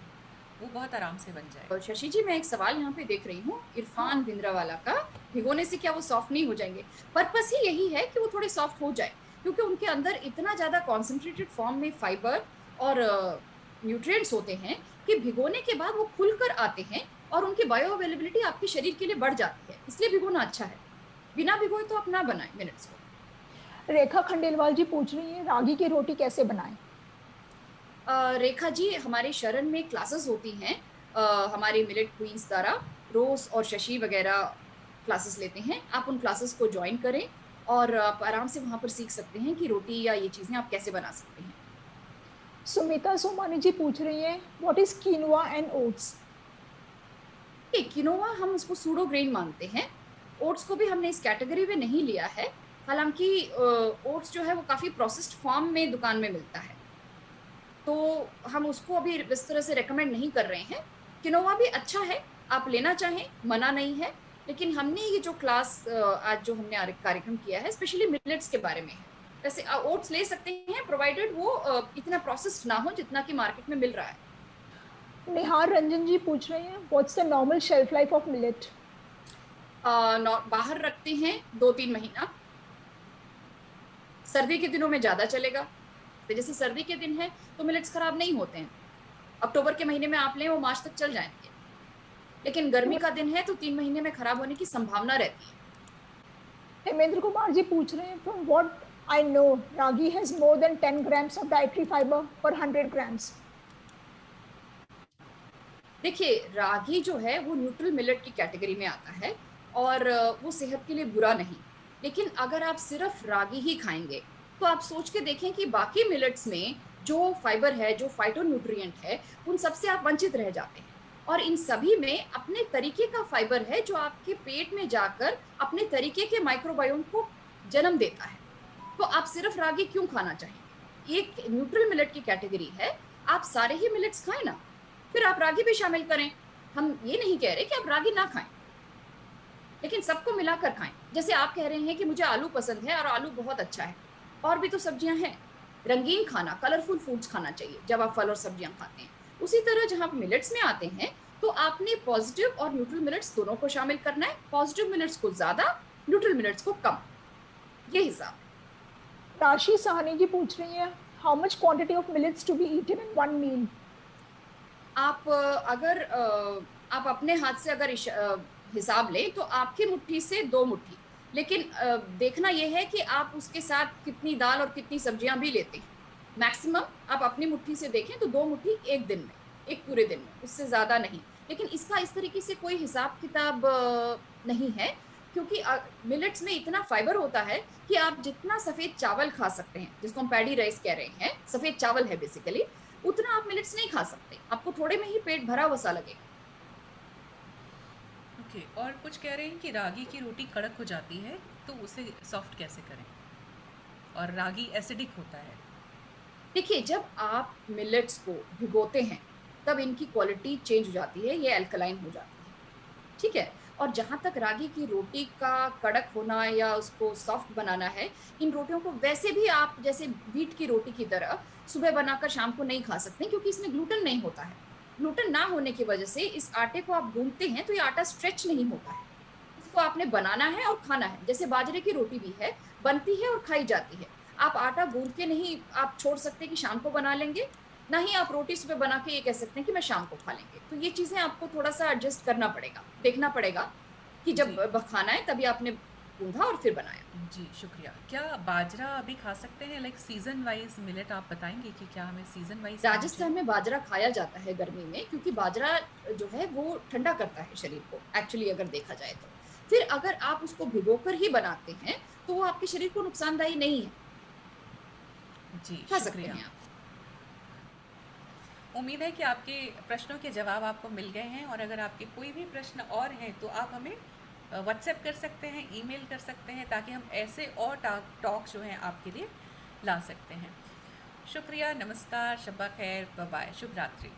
वो बहुत आराम से बन और जाएगा। शशि जी, मैं एक सवाल यहाँ पे देख रही हूँ हाँ। इरफान भिंद्रावाला का, भिगोने से क्या वो सॉफ्ट नहीं हो जाएंगे? पर्पस ही यही है कि वो थोड़े सॉफ्ट हो जाए, क्योंकि उनके अंदर इतना ज्यादा कॉन्सेंट्रेटेड फॉर्म में फाइबर और न्यूट्रिएंट्स होते हैं कि भिगोने के बाद वो खुलकर आते हैं और उनकी बायो अवेलेबिलिटी आपके शरीर के लिए बढ़ जाती है, इसलिए भिगोना अच्छा है। बिना भिगोए तो आप ना बनाए मिनट्स को। रेखा खंडेलवाल जी पूछ रही है रागी की रोटी कैसे बनाएं। रेखा जी, हमारे शरण में क्लासेस होती हैं, हमारे मिलेट क्वींस द्वारा, रोज और शशि वगैरह क्लासेस लेते हैं, आप उन क्लासेस को ज्वाइन करें और आप आराम से वहां पर सीख सकते हैं कि रोटी या ये चीजें आप कैसे बना सकते हैं। सुमिता सोमानी जी पूछ रही है what is quinoa and oats. Quinoa हम उसको सूडो ग्रेन मानते हैं, ओट्स को भी हमने इस कैटेगरी में नहीं लिया है, हालांकि ओट्स जो है वो काफी प्रोसेस्ड फॉर्म में दुकान में मिलता है, तो हम उसको अभी इस तरह से रेकमेंड नहीं कर रहे हैं। किनोवा भी अच्छा है, आप लेना चाहें, मना नहीं है, लेकिन हमने ये जो क्लास आज जो हमने कार्यक्रम किया है स्पेशली मिलेट्स के बारे में है। वैसे ओट्स ले सकते हैं प्रोवाइडेड वो इतना प्रोसेस्ड ना हो जितना कि मार्केट में मिल रहा है। निहार रंजन जी पूछ रहे हैं what's the normal shelf life of millet. बाहर रखते हैं 2-3 महीना, सर्दी के दिनों में ज्यादा चलेगा, तो जैसे सर्दी के दिन है तो मिलेट्स खराब नहीं होते हैं, अक्टूबर के महीने में आप लें वो मार्च तक चल जाएंगे, लेकिन गर्मी का दिन है तो 3 महीने में खराब होने की संभावना रहती है। हेमेंद्र कुमार जी पूछ रहे हैं from what I know ragi has more than 10 grams of dietary fibre पर 100 ग्राम्स। देखिए, रागी जो है वो न्यूट्रल मिलेट की कैटेगरी में आता है और वो सेहत के लिए बुरा नहीं, लेकिन अगर आप सिर्फ रागी ही खाएंगे तो आप सोच के देखें कि बाकी मिलेट्स में जो फाइबर है, जो फाइटो न्यूट्रिएंट है, उन सबसे आप वंचित रह जाते हैं, और इन सभी में अपने तरीके का फाइबर है जो आपके पेट में जाकर अपने तरीके के माइक्रोबायोम को जन्म देता है। तो आप सिर्फ रागी क्यों खाना चाहेंगे? एक न्यूट्रल मिलेट की कैटेगरी है, आप सारे ही मिलेट्स खाएं ना, फिर आप रागी भी शामिल करें। हम ये नहीं कह रहे कि आप रागी ना खाएं, लेकिन सबको मिलाकर खाएं। जैसे आप कह रहे हैं कि मुझे आलू पसंद है और आलू बहुत अच्छा है, और भी तो सब्जियां हैं। रंगीन खाना, कलरफुल फूड्स खाना चाहिए जब आप फल और सब्जियां खाते हैं। उसी तरह जहां मिलेट्स में आते हैं तो आपने पॉजिटिव और न्यूट्रल मिलेट्स दोनों को शामिल करना है, पॉजिटिव मिलेट्स को ज्यादा, न्यूट्रल मिलेट्स को कम, ये हिसाब। राशि साहनी जी पूछ रही है how much quantity of millets to be eaten in one meal. आप अगर आप अपने हाथ से अगर हिसाब लें तो आपकी मुट्ठी से 2 मुट्ठी, लेकिन देखना यह है कि आप उसके साथ कितनी दाल और कितनी सब्जियां भी लेते हैं। मैक्सिमम आप अपनी मुट्ठी से देखें तो 2 मुट्ठी एक दिन में, एक पूरे दिन में, उससे ज्यादा नहीं। लेकिन इसका इस तरीके से कोई हिसाब किताब नहीं है, क्योंकि मिलेट्स में इतना फाइबर होता है कि आप जितना सफेद चावल खा सकते हैं, जिसको हम पैडी राइस कह रहे हैं, सफेद चावल है बेसिकली, उतना आप मिलेट्स नहीं खा सकते, आपको थोड़े में ही पेट भरा वसा लगेगा। ओके, और कुछ कह रहे हैं कि रागी की रोटी कड़क हो जाती है, तो उसे सॉफ्ट कैसे करें, और रागी एसिडिक होता है। देखिए, जब आप मिलेट्स को भिगोते हैं तब इनकी क्वालिटी चेंज हो जाती है, ये अल्कलाइन हो जाती है, ठीक है। और जहाँ तक रागी की रोटी का कड़क होना या उसको सॉफ्ट बनाना है, इन रोटियों को वैसे भी आप जैसे व्हीट की रोटी की तरह सुबह बनाकर शाम को नहीं खा सकते, क्योंकि इसमें ग्लूटेन नहीं होता है। ग्लूटेन ना होने की वजह से इस आटे को आप गूंथते हैं तो ये आटा स्ट्रेच नहीं होता है, इसको आपने बनाना है और खाना है। जैसे बाजरे की रोटी भी है, बनती है और खाई जाती है, आप आटा गूंथ के नहीं आप छोड़ सकते कि शाम को बना लेंगे, ना ही आप रोटी सुबह बना के ये कह सकते हैं कि मैं शाम को खा लेंगे। तो ये चीजें आपको थोड़ा सा एडजस्ट करना पड़ेगा, देखना पड़ेगा कि जब जी, खाना है तभी आपने गूंधा और फिर बनाया। जी, शुक्रिया। क्या बाजरा अभी खा सकते हैं, लाइक सीज़न वाइज़ मिलेट आप बताएँगे कि क्या हमें सीज़न वाइज़ खाना राजस्थान चाहिए? में बाजरा खाया जाता है गर्मी में, क्योंकि बाजरा जो है वो ठंडा करता है शरीर को, एक्चुअली अगर देखा जाए तो। फिर अगर आप उसको भिगोकर ही बनाते हैं तो वो आपके शरीर को नुकसानदायी नहीं है, जी, खा सकते शुक्रिया। हैं आप। उम्मीद है कि आपके प्रश्नों के जवाब आपको मिल गए हैं, और अगर आपके कोई भी प्रश्न और हैं तो आप हमें व्हाट्सएप कर सकते हैं, ईमेल कर सकते हैं, ताकि हम ऐसे और टॉक जो हैं आपके लिए ला सकते हैं। शुक्रिया, नमस्कार, शब्बा खैर, बाय बाय, शुभ रात्रि।